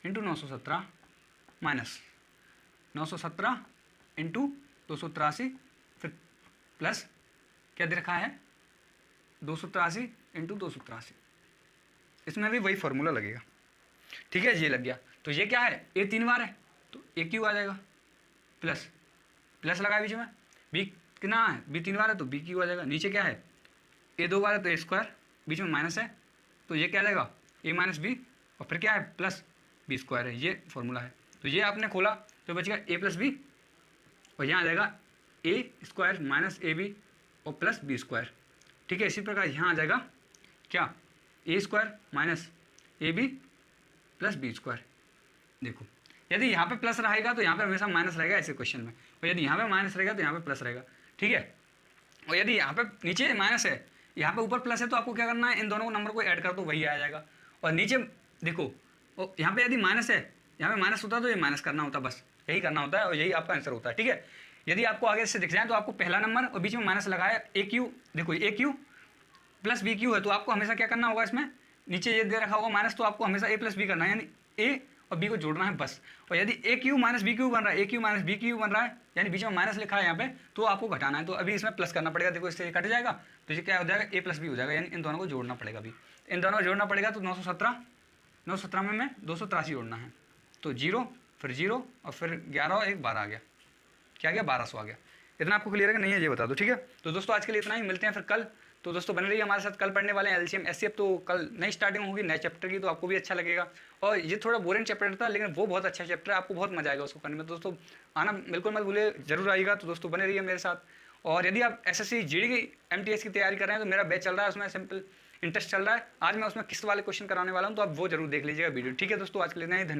इंटू 917 माइनस 917 इंटू 283 फिर प्लस क्या दे रखा है 283 इंटू 283, इसमें भी वही फॉर्मूला लगेगा। ठीक है, ये लग गया। तो ये क्या है, ए 3 बार है तो ए क्यू आ जाएगा प्लस प्लस लगाया बीच में, बी कितना है, बी 3 बार है तो बी क्यू आ जाएगा। नीचे क्या है, ए 2 बार है तो ए स्क्वायर, बीच में माइनस है तो ये क्या आ जाएगा, ए माइनस बी, और फिर क्या है प्लस बी स्क्वायर है, ये फॉर्मूला है। तो ये आपने खोला तो बचेगा ए प्लस बी, और यहाँ आ जाएगा A square minus A B और प्लस बी स्क्वायर। ठीक है, इसी प्रकार यहाँ आ जाएगा क्या, A square minus A B plus B square. देखो यदि यहाँ पे प्लस रहेगा तो यहाँ पे हमेशा माइनस रहेगा ऐसे क्वेश्चन में, और यदि यहाँ पे माइनस रहेगा तो यहाँ पे प्लस रहेगा। ठीक है, और यदि यहाँ पे नीचे माइनस है, यहाँ पे ऊपर प्लस है, तो आपको क्या करना है, इन दोनों को नंबर को ऐड कर दो, वही आ जाएगा। और नीचे देखो, और यहाँ पे यदि माइनस है, यहाँ पे माइनस होता तो ये माइनस करना होता, बस यही करना होता है और यही आपका आंसर होता है। ठीक है, यदि आपको आगे से दिख जाए तो आपको पहला नंबर और बीच में माइनस लगाया ए क्यू, देखो ए क्यू प्लस बी क्यू है, तो आपको हमेशा क्या करना होगा, इसमें नीचे ये दे रखा होगा माइनस, तो आपको हमेशा ए प्लस बी करना है, यानी ए और बी को जोड़ना है बस। और यदि ए क्यू माइनस बी क्यू बन रहा है, ए क्यू माइनस बी क्यू बन रहा है, यानी बीच में माइनस लिखा है यहाँ पे, तो आपको घटाना है, तो अभी इसमें प्लस करना पड़ेगा। देखो इससे कट जाएगा तो ये क्या हो जाएगा, ए प्लस बी हो जाएगा, यानी इन दोनों को जोड़ना पड़ेगा। अभी इन दोनों को जोड़ना पड़ेगा तो 917 में 283 जोड़ना है, तो 0 फिर 0 और फिर 11 और 1 12 आ गया, क्या आ गया 1200 आ गया। इतना आपको क्लियर है कि नहीं है ये बता दो। ठीक है, तो दोस्तों आज के लिए इतना ही, मिलते हैं फिर कल। तो दोस्तों बने रहिए हमारे साथ, कल पढ़ने वाले हैं एलसीएम एचसीएफ, तो कल नई स्टार्टिंग होगी नए चैप्टर की, तो आपको भी अच्छा लगेगा। और ये थोड़ा बोरिंग चैप्टर था लेकिन वो बहुत अच्छा चैप्टर है, आपको बहुत मजा आएगा उसको करने में। दोस्तों आना बिल्कुल मत भूलिए, जरूर आइएगा। तो दोस्तों बने रहिए मेरे साथ। और यदि आप एसएससी जीडी की एमटीएस की तैयारी कर रहे हैं तो मेरा बैच चल रहा है, उसमें सिंपल इंटरेस्ट चल रहा है। आज मैं उसमें किस्त वाले क्वेश्चन कराने वाला हूँ, तो आप वो जरूर देख लीजिएगा वीडियो। ठीक है दोस्तों, आज के लिए इतना ही, धन्यवाद।